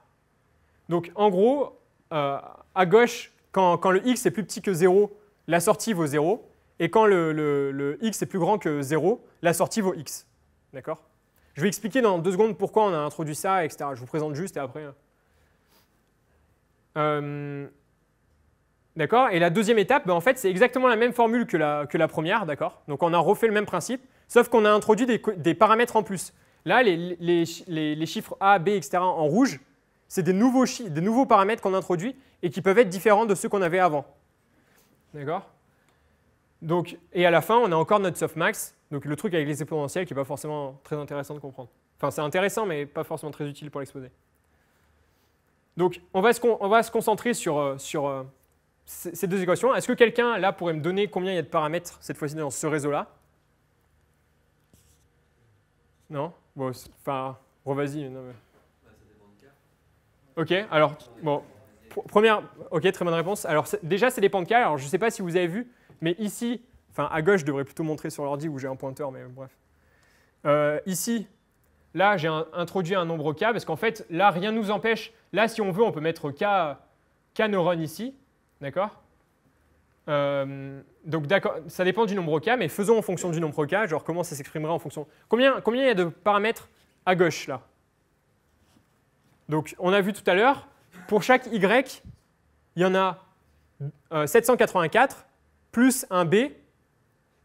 Donc, en gros, à gauche, quand le x est plus petit que 0, la sortie vaut 0. Et quand le x est plus grand que 0, la sortie vaut x. D'accord? Je vais expliquer dans 2 secondes pourquoi on a introduit ça, etc. Je vous présente juste et après. D'accord? Et la deuxième étape, en fait, c'est exactement la même formule que la première. D'accord? Donc, on a refait le même principe, sauf qu'on a introduit des paramètres en plus. Là, les chiffres A, B, etc. en rouge, c'est des nouveaux paramètres qu'on introduit et qui peuvent être différents de ceux qu'on avait avant. D'accord? Donc, et à la fin, on a encore notre softmax, donc le truc avec les exponentielles qui n'est pas forcément très intéressant de comprendre. Enfin, c'est intéressant, mais pas forcément très utile pour l'exposer. Donc, on va se concentrer sur ces deux équations. Est-ce que quelqu'un, là, pourrait me donner combien il y a de paramètres, cette fois-ci, dans ce réseau-là? Non? Bon, enfin, vas-y. Non, mais... Ok, alors, bon, ok, très bonne réponse. Alors, déjà, ça dépend de cas. Alors, je ne sais pas si vous avez vu, mais ici, enfin, à gauche, je devrais plutôt montrer sur l'ordi où j'ai un pointeur, mais bref. Ici, là, j'ai introduit un nombre k, parce qu'en fait, là, rien ne nous empêche. Là, si on veut, on peut mettre k neurones ici. D'accord? Donc, d'accord, ça dépend du nombre k, mais faisons en fonction du nombre k. Genre, comment ça s'exprimerait en fonction. Combien il y a de paramètres à gauche, là? Donc, on a vu tout à l'heure, pour chaque y, il y en a 784 plus un b.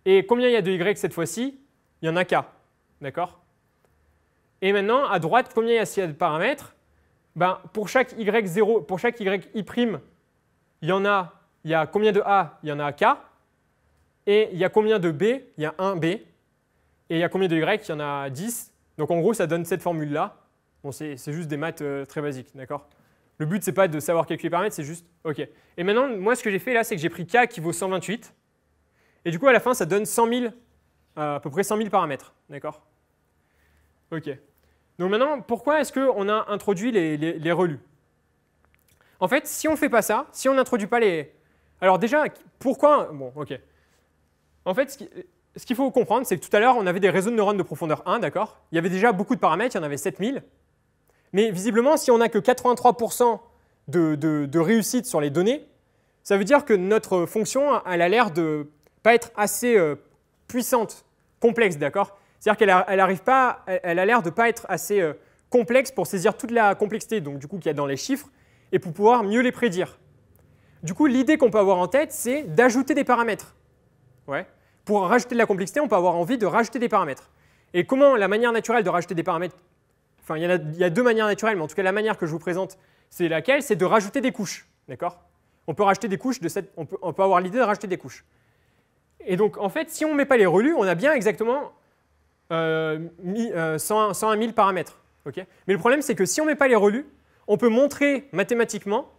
Et combien il y a de y cette fois-ci? Il y en a k. D'accord? Et maintenant, à droite, combien il y a de paramètres? Pour chaque y0, pour chaque y', il y a combien de a? Il y en a k. Et il y a combien de b? Il y a 1 b. Et il y a combien de y? Il y en a 10. Donc en gros, ça donne cette formule-là. Bon, c'est juste des maths très basiques, d'accord? Le but, ce n'est pas de savoir calculer les paramètres, c'est juste OK. Et maintenant, moi, ce que j'ai fait là, c'est que j'ai pris k qui vaut 128. Et du coup, à la fin, ça donne 100 000, à peu près 100 000 paramètres, d'accord? OK. Donc maintenant, pourquoi est-ce qu'on a introduit les relus? En fait, si on ne fait pas ça, si on n'introduit pas les... Alors déjà, pourquoi... Bon, OK. En fait, ce qu'il faut comprendre, c'est que tout à l'heure, on avait des réseaux de neurones de profondeur 1, d'accord? Il y avait déjà beaucoup de paramètres, il y en avait 7000. Mais visiblement, si on n'a que 83% de réussite sur les données, ça veut dire que notre fonction, elle a l'air de pas être assez puissante, complexe, d'accord? C'est-à-dire qu'elle a l'air de pas être assez complexe pour saisir toute la complexité donc, du coup, qu'il y a dans les chiffres et pour pouvoir mieux les prédire. Du coup, l'idée qu'on peut avoir en tête, c'est d'ajouter des paramètres. Ouais. Pour rajouter de la complexité, on peut avoir envie de rajouter des paramètres. Et comment la manière naturelle de rajouter des paramètres? Enfin, il y a deux manières naturelles, mais en tout cas, la manière que je vous présente, c'est laquelle? C'est de rajouter des couches. D'accord? On peut rajouter des couches, on peut avoir l'idée de rajouter des couches. Et donc, en fait, si on ne met pas les relus, on a bien exactement 101 000 paramètres. Okay? Mais le problème, c'est que si on ne met pas les relus, on peut montrer mathématiquement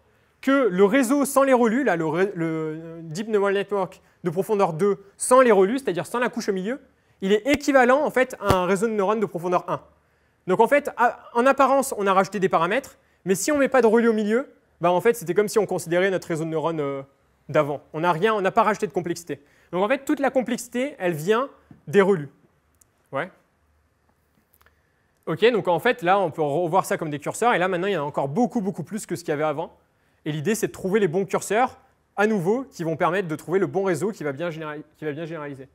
que le réseau sans les relus, là, le Deep Neural Network de profondeur 2 sans les relus, c'est-à-dire sans la couche au milieu, il est équivalent en fait, à un réseau de neurones de profondeur 1. Donc en fait, en apparence, on a rajouté des paramètres, mais si on ne met pas de relus au milieu, en fait, c'était comme si on considérait notre réseau de neurones d'avant. On n'a pas rajouté de complexité. Donc en fait, toute la complexité, elle vient des relus. Ouais. Ok, donc en fait, là, on peut revoir ça comme des curseurs, et là, maintenant, il y en a encore beaucoup, beaucoup plus que ce qu'il y avait avant. Et l'idée, c'est de trouver les bons curseurs, à nouveau, qui vont permettre de trouver le bon réseau qui va bien généraliser.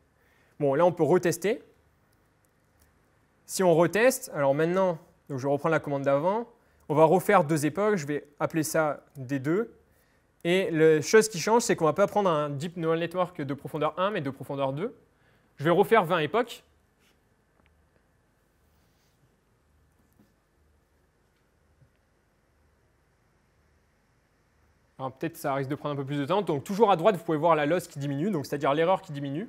Bon, là, on peut retester. Si on reteste, alors maintenant, donc je vais reprendre la commande d'avant, on va refaire 2 époques, je vais appeler ça D2. Et la chose qui change, c'est qu'on ne va pas prendre un Deep Neural Network de profondeur 1, mais de profondeur 2. Je vais refaire 20 époques. Alors peut-être ça risque de prendre un peu plus de temps. Donc toujours à droite, vous pouvez voir la loss qui diminue, donc c'est-à-dire l'erreur qui diminue.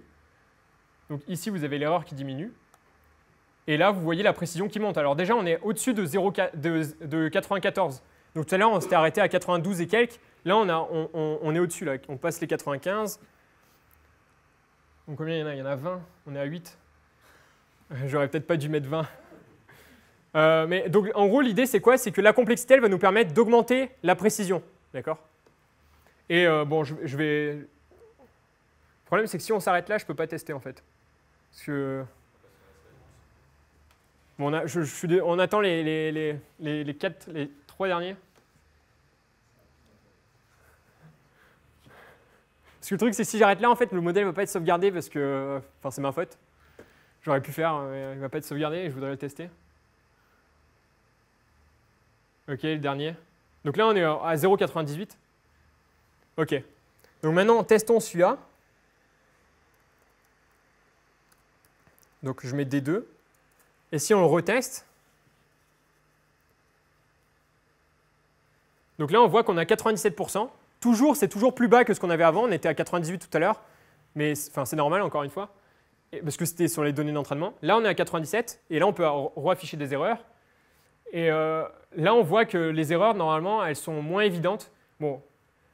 Donc ici, vous avez l'erreur qui diminue. Et là, vous voyez la précision qui monte. Alors déjà, on est au-dessus de 94. Donc tout à l'heure, on s'était arrêté à 92 et quelques. Là, on est au-dessus. On passe les 95. Donc combien il y en a? Il y en a 20. On est à 8. J'aurais peut-être pas dû mettre 20. Mais donc en gros, l'idée, c'est quoi? C'est que la complexité, elle va nous permettre d'augmenter la précision. D'accord? Et bon, je vais... Le problème, c'est que si on s'arrête là, je ne peux pas tester, en fait. Parce que... Bon, on attend les 3 derniers. Parce que le truc, c'est que si j'arrête là, en fait, le modèle ne va pas être sauvegardé parce que... Enfin, c'est ma faute. J'aurais pu faire, mais il ne va pas être sauvegardé et je voudrais le tester. Ok, le dernier. Donc là, on est à 0,98. Ok. Donc maintenant, testons celui-là. Donc je mets D2. Et si on le reteste, donc là, on voit qu'on a 97%. Toujours, c'est toujours plus bas que ce qu'on avait avant. On était à 98 tout à l'heure. Mais enfin, c'est normal, encore une fois, parce que c'était sur les données d'entraînement. Là, on est à 97. Et là, on peut reafficher des erreurs. Et là, on voit que les erreurs, normalement, elles sont moins évidentes. Bon,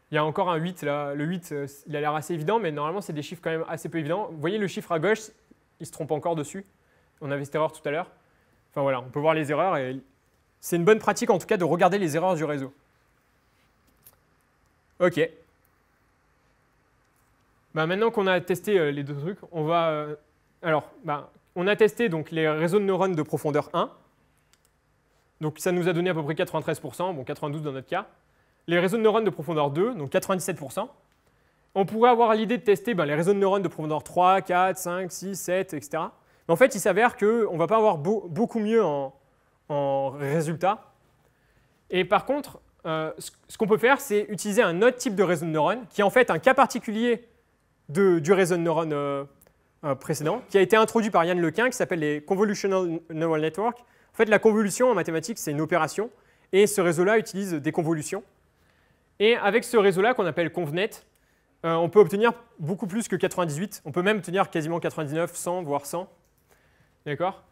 il y a encore un 8 là. Le 8, il a l'air assez évident, mais normalement, c'est des chiffres quand même assez peu évidents. Vous voyez le chiffre à gauche, il se trompe encore dessus. On avait cette erreur tout à l'heure. Enfin voilà, on peut voir les erreurs. Et c'est une bonne pratique, en tout cas, de regarder les erreurs du réseau. OK. Maintenant qu'on a testé les 2 trucs, on va... on a testé donc, les réseaux de neurones de profondeur 1. Donc ça nous a donné à peu près 93%, bon 92% dans notre cas. Les réseaux de neurones de profondeur 2, donc 97%. On pourrait avoir l'idée de tester les réseaux de neurones de profondeur 3, 4, 5, 6, 7, etc. Mais en fait, il s'avère qu'on ne va pas avoir beaucoup mieux en résultats. Et par contre, ce qu'on peut faire, c'est utiliser un autre type de réseau de neurones, qui est en fait un cas particulier du réseau de neurones précédent, qui a été introduit par Yann Lequin, qui s'appelle les Convolutional Neural Networks. En fait, la convolution en mathématiques, c'est une opération, et ce réseau-là utilise des convolutions. Et avec ce réseau-là, qu'on appelle ConvNet, on peut obtenir beaucoup plus que 98. On peut même obtenir quasiment 99, 100, voire 100. D'accord?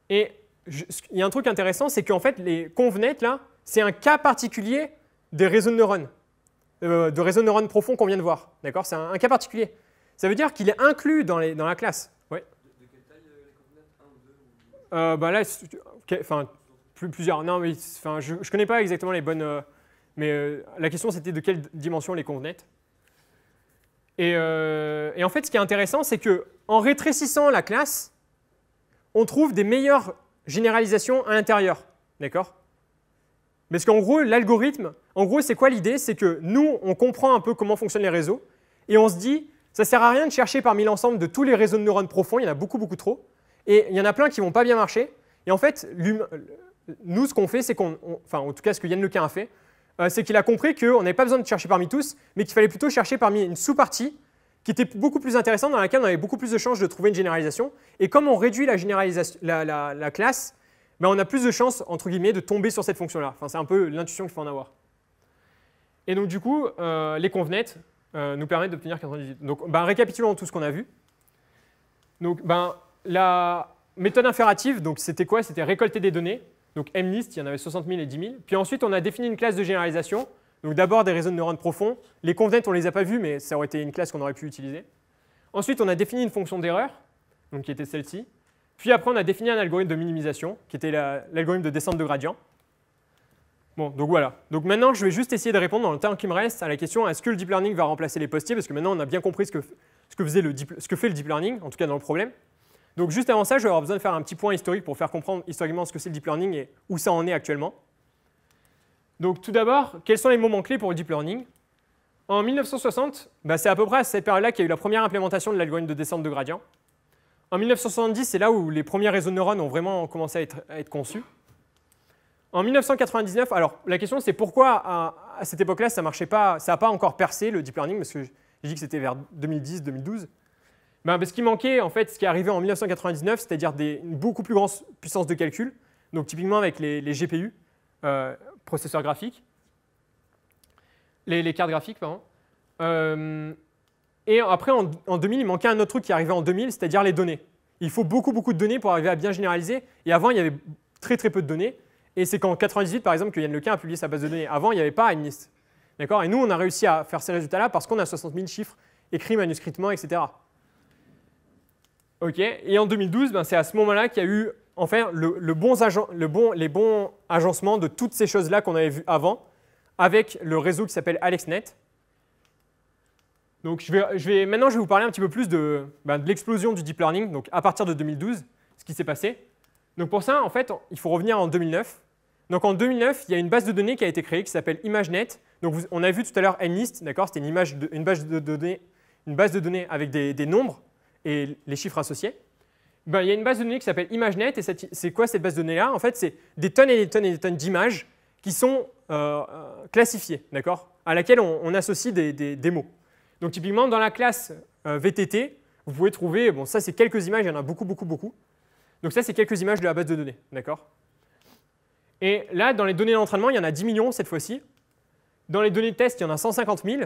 Et il y a un truc intéressant, c'est qu'en fait, les ConvNet, là, c'est un cas particulier des réseaux de neurones, de réseaux de neurones profonds qu'on vient de voir. D'accord? C'est un cas particulier. Ça veut dire qu'il est inclus dans la classe. Ouais. De quelle taille les ConvNet? 1 ou 2 Là, enfin, plusieurs. Non, mais je ne connais pas exactement les bonnes. Mais la question, c'était de quelle dimension les ConvNet. Et en fait, ce qui est intéressant, c'est qu'en rétrécissant la classe, on trouve des meilleures généralisations à l'intérieur. D'accord? Parce qu'en gros, l'algorithme, c'est quoi l'idée? C'est que nous, on comprend un peu comment fonctionnent les réseaux, et on se dit, ça ne sert à rien de chercher parmi l'ensemble de tous les réseaux de neurones profonds, il y en a beaucoup, beaucoup trop, et il y en a plein qui ne vont pas bien marcher. Et en fait, nous, ce qu'on fait, c'est en tout cas, ce que Yann Lequin a fait, c'est qu'il a compris qu'on n'avait pas besoin de chercher parmi tous, mais qu'il fallait plutôt chercher parmi une sous-partie qui était beaucoup plus intéressante, dans laquelle on avait beaucoup plus de chances de trouver une généralisation. Et comme on réduit la classe, on a plus de chances, entre guillemets, de tomber sur cette fonction-là. Enfin, c'est un peu l'intuition qu'il faut en avoir. Et donc, du coup, les ConvNet nous permettent d'obtenir 98. Donc, récapitulons tout ce qu'on a vu. Donc, la méthode inférative, c'était quoi? C'était récolter des données. Donc, MNIST, il y en avait 60 000 et 10 000. Puis ensuite, on a défini une classe de généralisation. Donc, d'abord, des réseaux de neurones profonds. Les ConvNet, on ne les a pas vus, mais ça aurait été une classe qu'on aurait pu utiliser. Ensuite, on a défini une fonction d'erreur, qui était celle-ci. Puis après, on a défini un algorithme de minimisation, qui était l'algorithme de descente de gradient. Bon, donc voilà. Donc maintenant, je vais juste essayer de répondre dans le temps qui me reste à la question, est-ce que le deep learning va remplacer les postiers? Parce que maintenant, on a bien compris ce que fait le deep learning, en tout cas dans le problème. Donc juste avant ça, je vais avoir besoin de faire un petit point historique pour faire comprendre historiquement ce que c'est le deep learning et où ça en est actuellement. Donc tout d'abord, quels sont les moments clés pour le deep learning? En 1960, c'est à peu près à cette période-là qu'il y a eu la première implémentation de l'algorithme de descente de gradient. En 1970, c'est là où les premiers réseaux de neurones ont vraiment commencé à être conçus. En 1999, alors la question c'est pourquoi à cette époque-là ça marchait pas, ça n'a pas encore percé le deep learning, parce que j'ai dit que c'était vers 2010-2012. Parce qu'il manquait en fait ce qui est arrivé en 1999, c'est-à-dire une beaucoup plus grande puissance de calcul, donc typiquement avec les GPU, processeurs graphiques, les cartes graphiques, pardon. Et après en 2000, il manquait un autre truc qui arrivait en 2000, c'est-à-dire les données. Il faut beaucoup de données pour arriver à bien généraliser, et avant il y avait très peu de données. Et c'est qu'en 1998, par exemple, que Yann Lequin a publié sa base de données. Avant, il n'y avait pas MNIST. D'accord ? Et nous, on a réussi à faire ces résultats-là parce qu'on a 60 000 chiffres écrits manuscritement, etc. OK. Et en 2012, c'est à ce moment-là qu'il y a eu enfin, les bons agencements de toutes ces choses-là qu'on avait vues avant, avec le réseau qui s'appelle AlexNet. Donc maintenant, je vais vous parler un petit peu plus de l'explosion du deep learning, donc à partir de 2012, ce qui s'est passé. Donc pour ça, en fait, il faut revenir en 2009. Donc en 2009, il y a une base de données qui a été créée qui s'appelle ImageNet. Donc on a vu tout à l'heure MNIST, d'accord, c'était une base de données avec des nombres et les chiffres associés. Il y a une base de données qui s'appelle ImageNet, et c'est quoi cette base de données-là? En fait, c'est des tonnes et des tonnes et des tonnes d'images qui sont classifiées, d'accord, à laquelle on associe des mots. Donc typiquement, dans la classe VTT, vous pouvez trouver, bon ça c'est quelques images, il y en a beaucoup. Donc ça, c'est quelques images de la base de données, d'accord? Et là, dans les données d'entraînement, il y en a 10 millions cette fois-ci. Dans les données de test, il y en a 150 000.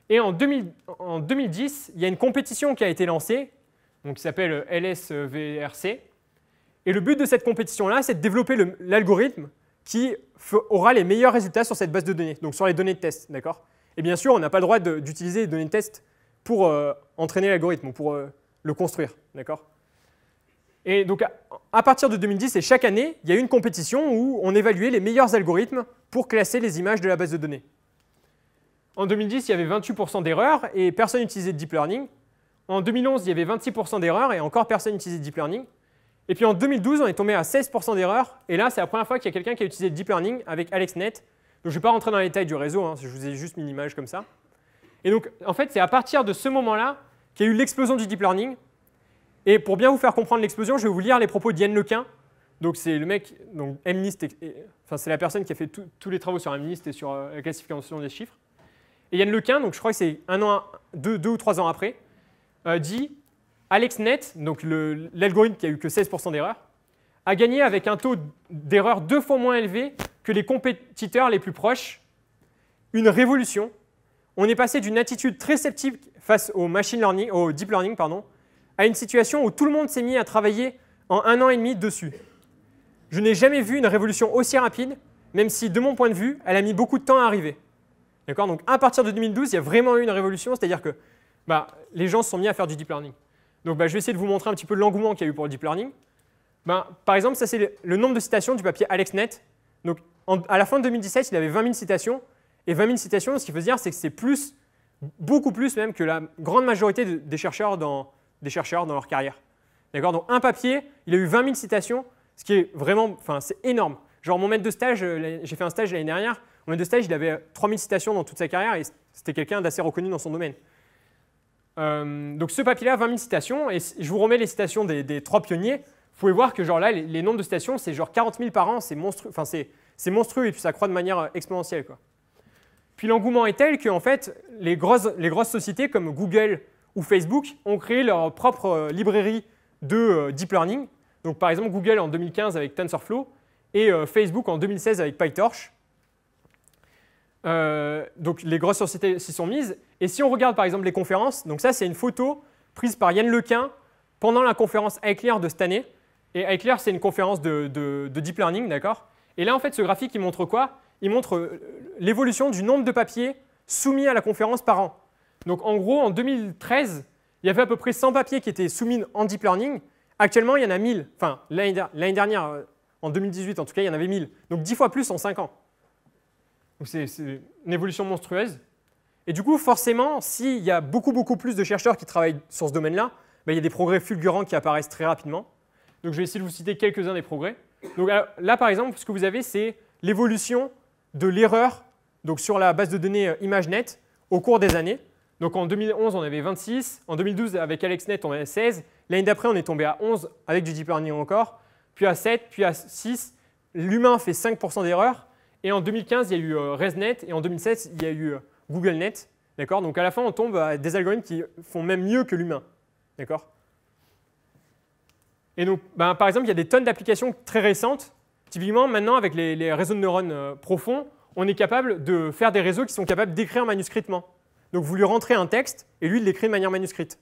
Et en 2010, il y a une compétition qui a été lancée, donc qui s'appelle LSVRC. Et le but de cette compétition-là, c'est de développer l'algorithme qui aura les meilleurs résultats sur cette base de données, donc sur les données de test, d'accord? Et bien sûr, on n'a pas le droit d'utiliser les données de test pour entraîner l'algorithme ou pour le construire, d'accord? Et donc, à partir de 2010 et chaque année, il y a eu une compétition où on évaluait les meilleurs algorithmes pour classer les images de la base de données. En 2010, il y avait 28% d'erreurs et personne n'utilisait de deep learning. En 2011, il y avait 26% d'erreurs et encore personne n'utilisait de deep learning. Et puis en 2012, on est tombé à 16% d'erreurs. Et là, c'est la première fois qu'il y a quelqu'un qui a utilisé de deep learning avec AlexNet. Donc, je ne vais pas rentrer dans les détails du réseau, je vous ai juste mis une image comme ça. Et donc, en fait, c'est à partir de ce moment-là qu'il y a eu l'explosion du deep learning. Et pour bien vous faire comprendre l'explosion, je vais vous lire les propos d'Yann Lequin. Donc c'est le mec, donc MNIST, c'est la personne qui a fait tous les travaux sur MNIST et sur la classification des chiffres. Et Yann Lequin, donc je crois que c'est 2 ou 3 ans après, dit AlexNet, donc l'algorithme qui a eu que 16% d'erreurs, a gagné avec un taux d'erreur 2 fois moins élevé que les compétiteurs les plus proches. Une révolution. On est passé d'une attitude très sceptique face au deep learning, à une situation où tout le monde s'est mis à travailler en 1 an et demi dessus. Je n'ai jamais vu une révolution aussi rapide, même si, de mon point de vue, elle a mis beaucoup de temps à arriver. D'accord ? Donc, à partir de 2012, il y a vraiment eu une révolution, c'est-à-dire que les gens se sont mis à faire du deep learning. Donc, je vais essayer de vous montrer un petit peu l'engouement qu'il y a eu pour le deep learning. Par exemple, ça, c'est le nombre de citations du papier AlexNet. Donc, à la fin de 2017, il avait 20 000 citations. Et 20 000 citations, ce qu'il faut se dire, c'est que c'est beaucoup plus même que la grande majorité des chercheurs dans leur carrière. D'accord ? Donc un papier, il a eu 20 000 citations, ce qui est vraiment, c'est énorme. Genre mon maître de stage, j'ai fait un stage l'année dernière, mon maître de stage, il avait 3 000 citations dans toute sa carrière et c'était quelqu'un d'assez reconnu dans son domaine. Donc ce papier-là, 20 000 citations, et je vous remets les citations des 3 pionniers. Vous pouvez voir que genre là, les nombres de citations, c'est genre 40 000 par an, c'est monstrueux, c'est monstrueux et puis ça croît de manière exponentielle, quoi. Puis l'engouement est tel que en fait, les grosses sociétés comme Google ou Facebook ont créé leur propre librairie de deep learning. Donc par exemple Google en 2015 avec TensorFlow et Facebook en 2016 avec PyTorch. Donc les grosses sociétés s'y sont mises. Et si on regarde par exemple les conférences, donc ça c'est une photo prise par Yann Lequin pendant la conférence Eikler de cette année. Et Eikler c'est une conférence de deep learning, d'accord ? Et là en fait ce graphique il montre quoi ? Il montre l'évolution du nombre de papiers soumis à la conférence par an. Donc en gros, en 2013, il y avait à peu près 100 papiers qui étaient soumis en deep learning. Actuellement, il y en a 1000. Enfin, l'année dernière, en 2018 en tout cas, il y en avait 1000. Donc 10 fois plus en 5 ans. Donc c'est une évolution monstrueuse. Et du coup, forcément, s'il y a beaucoup plus de chercheurs qui travaillent sur ce domaine-là, il y a des progrès fulgurants qui apparaissent très rapidement. Donc je vais essayer de vous citer quelques-uns des progrès. Donc là, par exemple, ce que vous avez, c'est l'évolution de l'erreur sur la base de données ImageNet au cours des années. Donc en 2011, on avait 26. En 2012, avec AlexNet, on avait 16. L'année d'après, on est tombé à 11 avec du deep learning encore, puis à 7, puis à 6. L'humain fait 5% d'erreur. Et en 2015, il y a eu ResNet. Et en 2016, il y a eu GoogleNet. D'accord ? Donc à la fin, on tombe à des algorithmes qui font même mieux que l'humain. D'accord ? Et donc, par exemple, il y a des tonnes d'applications très récentes. Typiquement, maintenant, avec les réseaux de neurones profonds, on est capable de faire des réseaux qui sont capables d'écrire manuscritement. Donc vous lui rentrez un texte et lui, il l'écrit de manière manuscrite.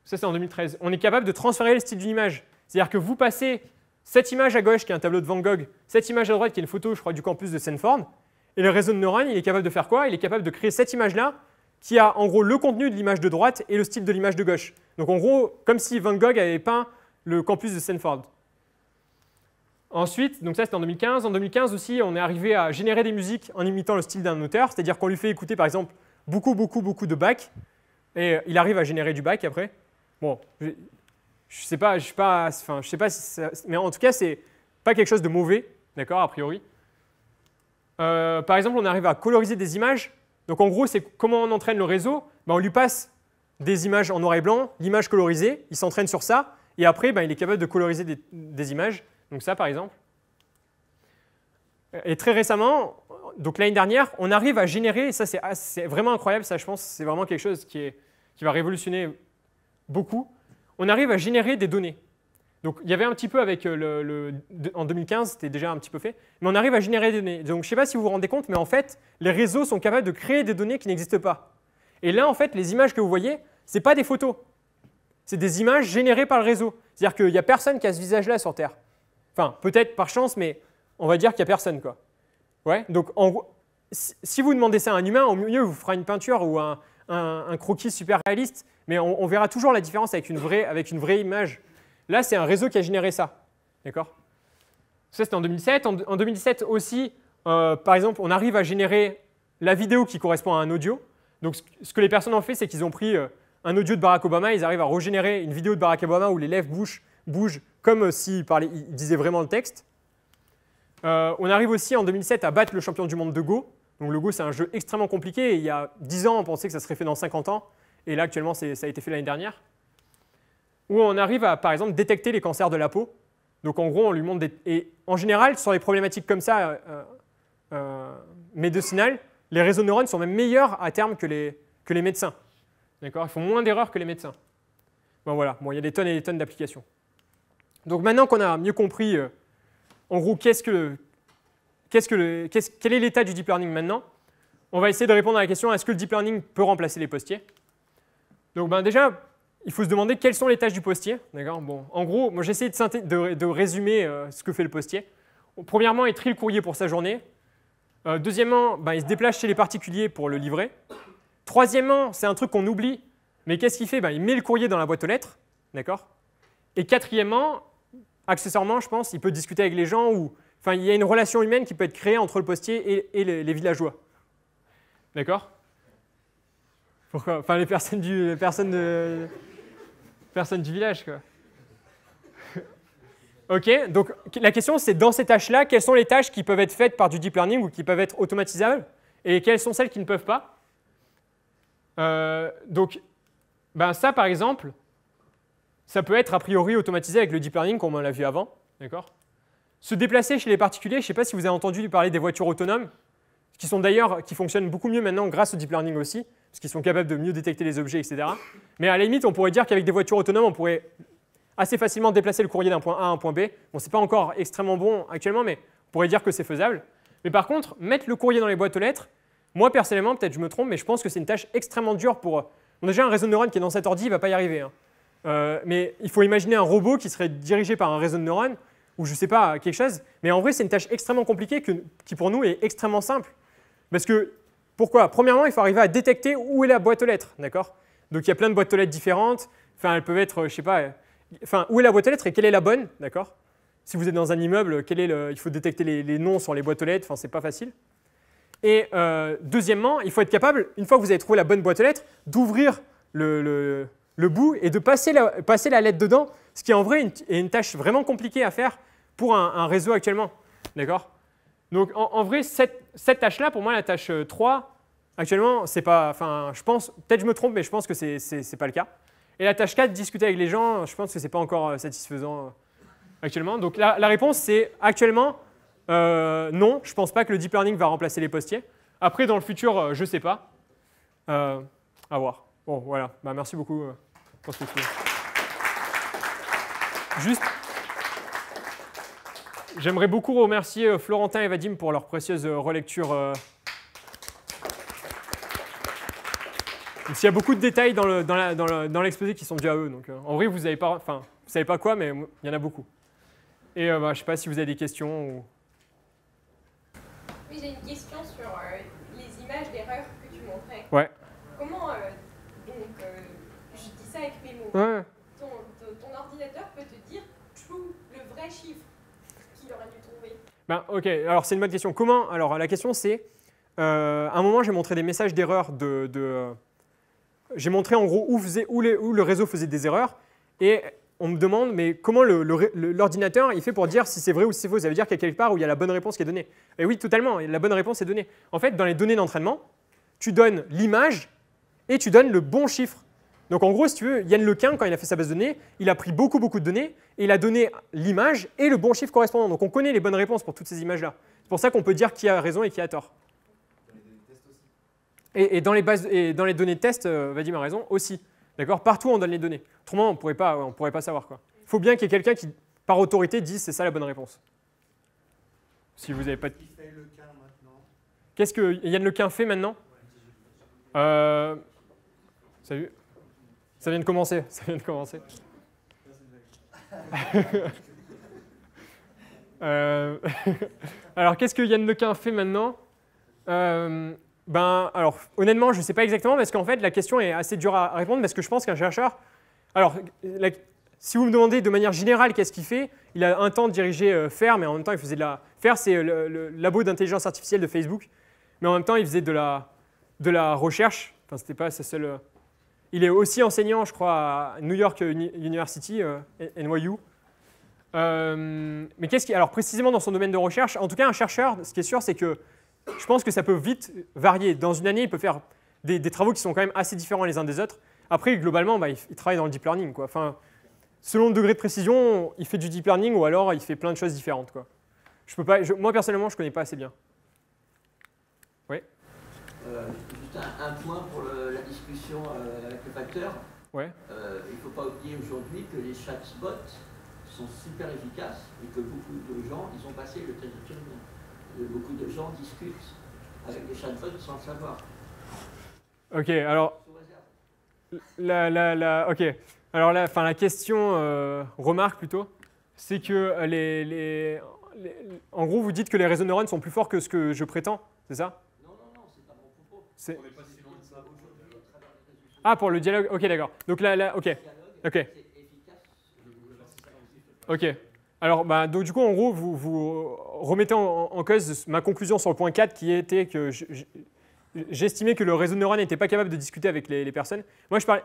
Ça, c'est en 2013. On est capable de transférer le style d'une image. C'est-à-dire que vous passez cette image à gauche, qui est un tableau de Van Gogh, cette image à droite, qui est une photo, je crois, du campus de Stanford, et le réseau de neurones, il est capable de faire quoi? Il est capable de créer cette image-là, qui a en gros le contenu de l'image de droite et le style de l'image de gauche. Donc en gros, comme si Van Gogh avait peint le campus de Stanford. Ensuite, donc ça c'était en 2015. En 2015 aussi, on est arrivé à générer des musiques en imitant le style d'un auteur, c'est-à-dire qu'on lui fait écouter par exemple beaucoup de Bach, et il arrive à générer du Bach après. Bon, je sais pas si ça, mais en tout cas c'est pas quelque chose de mauvais, d'accord, a priori. Par exemple, on arrive à coloriser des images. Donc en gros, c'est comment on entraîne le réseau. On lui passe des images en noir et blanc, l'image colorisée, il s'entraîne sur ça, et après, il est capable de coloriser des images. Donc ça, par exemple. Et très récemment, donc l'année dernière, on arrive à générer, et ça c'est vraiment incroyable, ça je pense, c'est vraiment quelque chose qui va révolutionner beaucoup. On arrive à générer des données. Donc il y avait un petit peu avec en 2015, c'était déjà un petit peu fait, mais on arrive à générer des données. Donc je ne sais pas si vous vous rendez compte, mais en fait, les réseaux sont capables de créer des données qui n'existent pas. Et là, en fait, les images que vous voyez, ce n'est pas des photos. C'est des images générées par le réseau. C'est-à-dire qu'il n'y a personne qui a ce visage-là sur Terre. Enfin, peut-être par chance, mais on va dire qu'il n'y a personne, quoi. Ouais, donc, si vous demandez ça à un humain, au mieux, il vous fera une peinture ou un croquis super réaliste, mais on verra toujours la différence avec une vraie image. Là, c'est un réseau qui a généré ça. D'accord ? Ça, c'était en 2007. En 2017 aussi, par exemple, on arrive à générer la vidéo qui correspond à un audio. Donc, ce que les personnes ont fait, c'est qu'ils ont pris un audio de Barack Obama, ils arrivent à régénérer une vidéo de Barack Obama où les lèvres bougent comme s'il disait vraiment le texte. On arrive aussi en 2007 à battre le champion du monde de Go. Donc le Go, c'est un jeu extrêmement compliqué. Et il y a 10 ans, on pensait que ça serait fait dans 50 ans. Et là, actuellement, ça a été fait l'année dernière. Où on arrive à, par exemple, détecter les cancers de la peau. Donc en gros, on lui montre Et en général, sur les problématiques comme ça, médicinales, les réseaux de neurones sont même meilleurs à terme que les médecins. D'accord ? Ils font moins d'erreurs que les médecins. Voilà, il y a des tonnes et des tonnes d'applications. Donc maintenant qu'on a mieux compris, en gros, quel est l'état du deep learning maintenant, on va essayer de répondre à la question, est-ce que le deep learning peut remplacer les postiers? Donc déjà, il faut se demander quelles sont les tâches du postier. Bon, en gros, moi j'ai essayé de résumer ce que fait le postier. Premièrement, il trie le courrier pour sa journée. Deuxièmement, il se déplace chez les particuliers pour le livrer. Troisièmement, c'est un truc qu'on oublie, mais qu'est-ce qu'il fait? Il met le courrier dans la boîte aux lettres. D'accord? Et quatrièmement, accessoirement, je pense, il peut discuter avec les gens, il y a une relation humaine qui peut être créée entre le postier et les villageois. D'accord? Pourquoi? Enfin, les personnes du village, quoi. Ok, donc la question c'est, dans ces tâches-là, quelles sont les tâches qui peuvent être faites par du deep learning ou qui peuvent être automatisables, et quelles sont celles qui ne peuvent pas? Ça, par exemple, ça peut être a priori automatisé avec le deep learning, comme on l'a vu avant. D'accord ? Se déplacer chez les particuliers, je ne sais pas si vous avez entendu parler des voitures autonomes, qui fonctionnent beaucoup mieux maintenant grâce au deep learning aussi, parce qu'ils sont capables de mieux détecter les objets, etc. Mais à la limite, on pourrait dire qu'avec des voitures autonomes, on pourrait assez facilement déplacer le courrier d'un point A à un point B. Bon, ce n'est pas encore extrêmement bon actuellement, mais on pourrait dire que c'est faisable. Mais par contre, mettre le courrier dans les boîtes aux lettres, moi personnellement, peut-être je me trompe, mais je pense que c'est une tâche extrêmement dure pour... déjà, un réseau de neurones qui est dans cet ordi, il ne va pas y arriver. Mais il faut imaginer un robot qui serait dirigé par un réseau de neurones, ou je ne sais pas, quelque chose. Mais en vrai, c'est une tâche extrêmement compliquée qui pour nous est extrêmement simple. Parce que, pourquoi? Premièrement, il faut arriver à détecter où est la boîte aux lettres. D'accord? Donc il y a plein de boîtes aux lettres différentes. Enfin, elles peuvent être, je ne sais pas, où est la boîte aux lettres et quelle est la bonne? D'accord? Si vous êtes dans un immeuble, il faut détecter les noms sur les boîtes aux lettres. Enfin, c'est pas facile. Et deuxièmement, il faut être capable, une fois que vous avez trouvé la bonne boîte aux lettres, d'ouvrir le le bout et de passer la lettre dedans, ce qui en vrai est une tâche vraiment compliquée à faire pour un réseau actuellement. D'accord? Donc en vrai, cette tâche-là, pour moi, la tâche 3, actuellement, c'est pas, enfin, je pense, peut-être je me trompe, mais je pense que c'est pas le cas. Et la tâche 4, discuter avec les gens, je pense que c'est pas encore satisfaisant actuellement. Donc la réponse, c'est actuellement, non, je pense pas que le deep learning va remplacer les postiers. Après, dans le futur, je sais pas. À voir. Bon, voilà. Bah, merci beaucoup pour ce que tu fais. Juste, j'aimerais beaucoup remercier Florentin et Vadim pour leur précieuse relecture. Il y a beaucoup de détails dans l'exposé qui sont dus à eux. Donc, en vrai, vous savez pas quoi, mais il y en a beaucoup. Et bah, je ne sais pas si vous avez des questions. Ou... Oui, j'ai une question sur les images d'erreurs que tu montrais. Ouais. Comment, je dis ça avec mes mots, Ouais. ton ordinateur peut te dire true, le vrai chiffre qu'il aurait dû trouver. Ben, ok, alors c'est une bonne question. Comment? Alors la question c'est, à un moment j'ai montré des messages d'erreur j'ai montré en gros où le réseau faisait des erreurs et on me demande mais comment l'ordinateur il fait pour dire si c'est vrai ou si c'est faux. Ça veut dire qu'il y a quelque part où il y a la bonne réponse qui est donnée. Et oui, totalement, la bonne réponse est donnée. En fait, dans les données d'entraînement, tu donnes l'image et tu donnes le bon chiffre. Donc en gros, si tu veux, Yann Lequin, quand il a fait sa base de données, il a pris beaucoup de données et il a donné l'image et le bon chiffre correspondant. Donc on connaît les bonnes réponses pour toutes ces images-là. C'est pour ça qu'on peut dire qui a raison et qui a tort. Et dans les données de test, Vadim a raison aussi. D'accord? Partout on donne les données. Autrement, on ne pourrait pas savoir quoi. Il faut bien qu'il y ait quelqu'un qui, par autorité, dise c'est ça la bonne réponse. Si vous n'avez pas. Qui fait Lequin maintenant? Qu'est-ce que Yann Lequin fait maintenant? Salut. Ça vient de commencer. Ça vient de commencer. Alors, qu'est-ce que Yann Lequin fait maintenant? Alors, honnêtement, je ne sais pas exactement parce qu'en fait, la question est assez dure à répondre parce que je pense qu'un chercheur. Alors, si vous me demandez de manière générale qu'est-ce qu'il fait, il a un temps dirigé FAIR, mais en même temps, il faisait de la. FAIR, c'est le labo d'intelligence artificielle de Facebook, mais en même temps, il faisait de la recherche. Enfin, c'était pas sa seule. Il est aussi enseignant, je crois, à New York University, NYU. Mais qu'est-ce qui, alors précisément dans son domaine de recherche, en tout cas un chercheur, ce qui est sûr, c'est que je pense que ça peut vite varier. Dans une année, il peut faire des travaux qui sont quand même assez différents les uns des autres. Après, globalement, il travaille dans le deep learning, quoi. Enfin, selon le degré de précision, il fait du deep learning ou alors il fait plein de choses différentes, quoi. Moi, personnellement, je ne connais pas assez bien. Oui. Juste un point pour la discussion avec le facteur. Ouais. Il ne faut pas oublier aujourd'hui que les chatbots sont super efficaces et que beaucoup de gens, ils ont passé le test de Turing. Beaucoup de gens discutent avec les chatbots sans le savoir. Ok, alors la question remarque plutôt, c'est que en gros vous dites que les réseaux de neurones sont plus forts que ce que je prétends, c'est ça? Non, c'est pas mon propos. On n'est pas si loin de ça. Ah, pour le dialogue, ok, d'accord. Donc ok. Alors, donc, du coup, en gros, vous remettez en cause ma conclusion sur le point 4 qui était que j'estimais que le réseau de neurones n'était pas capable de discuter avec les personnes. Moi, je parlais.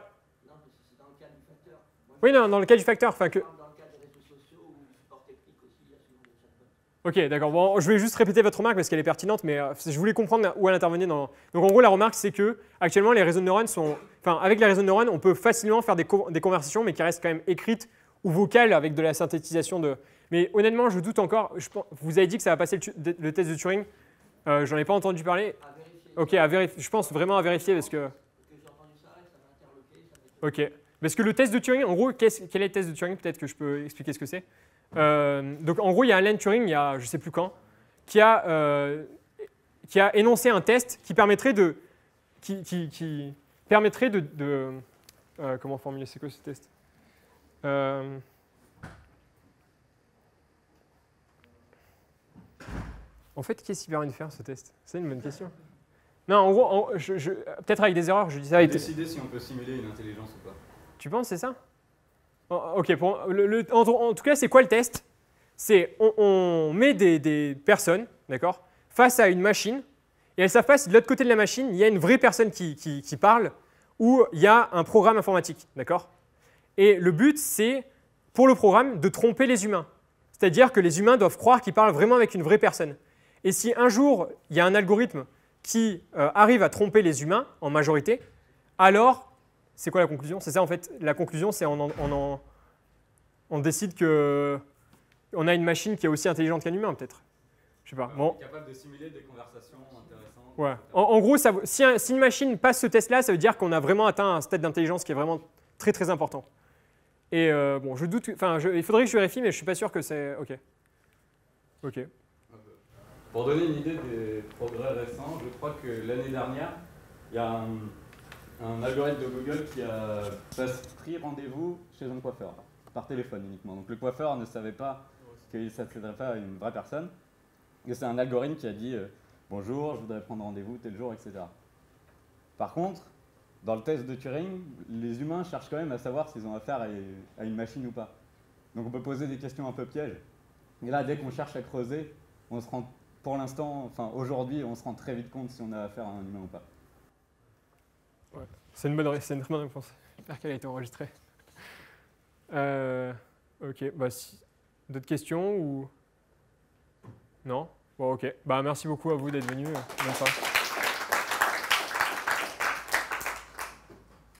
Non, mais c'est dans le cas du facteur. Oui, non, dans le cas du facteur. Enfin, que. Dans le cas des réseaux sociaux ou du support technique aussi, il y a souvent des chatbots. Ok, d'accord. Bon, je vais juste répéter votre remarque parce qu'elle est pertinente, mais je voulais comprendre où elle intervenait. Donc, en gros, la remarque, c'est que actuellement, les réseaux de neurones sont. Enfin, avec les réseaux de neurones, on peut facilement faire des conversations, mais qui restent quand même écrites ou vocales avec de la synthétisation de. Mais honnêtement, je doute encore. Vous avez dit que ça va passer le test de Turing. J'en ai pas entendu parler. À vérifier. Ok, à vérifier. Je pense vraiment à vérifier parce que. Que j'ai entendu ça et ça m'a interloqué. Ça m'a Ok. Parce que le test de Turing, en gros, quel est le test de Turing? Peut-être que je peux expliquer ce que c'est. Donc, en gros, il y a Alan Turing, il y a je ne sais plus quand, qui a énoncé un test qui permettrait de. Comment formuler? C'est quoi ce test? En fait, qu'est-ce qui permet de faire ce test? C'est une bonne question. Non, en gros, peut-être avec des erreurs, je dis ça. Décider si on peut simuler une intelligence ou pas. Tu penses, c'est ça? Ok, en tout cas, c'est quoi le test? C'est on met des personnes, d'accord, face à une machine, et elles savent pas si de l'autre côté de la machine, il y a une vraie personne qui parle, où il y a un programme informatique, d'accord? Et le but, c'est, pour le programme, de tromper les humains. C'est-à-dire que les humains doivent croire qu'ils parlent vraiment avec une vraie personne. Et si un jour, il y a un algorithme qui arrive à tromper les humains, en majorité, alors, c'est quoi la conclusion? C'est ça, en fait, la conclusion, c'est on décide qu'on a une machine qui est aussi intelligente qu'un humain, peut-être. Je sais pas. Bon. Capable de simuler des conversations intéressantes. Ouais. En gros, si une machine passe ce test-là, ça veut dire qu'on a vraiment atteint un stade d'intelligence qui est vraiment très très important. Et bon, je doute. Enfin, il faudrait que je vérifie, mais je suis pas sûr que c'est. Ok. Ok. Pour donner une idée des progrès récents, je crois que l'année dernière, il y a un algorithme de Google qui a pris rendez-vous chez un coiffeur, par téléphone uniquement. Donc le coiffeur ne savait pas qu'il ne s'accéderait pas à une vraie personne. Et c'est un algorithme qui a dit bonjour, je voudrais prendre rendez-vous tel jour, etc. Par contre, dans le test de Turing, les humains cherchent quand même à savoir s'ils ont affaire à une machine ou pas. Donc on peut poser des questions un peu pièges. Et là, dès qu'on cherche à creuser, on se rend, pour l'instant, enfin aujourd'hui, on se rend très vite compte si on a affaire à un humain ou pas. Ouais. C'est une bonne réponse. J'espère qu'elle a été enregistrée. Ok, bah, d'autres questions ou... Non? Bon, ok. Bah, merci beaucoup à vous d'être venus. Bonne soirée.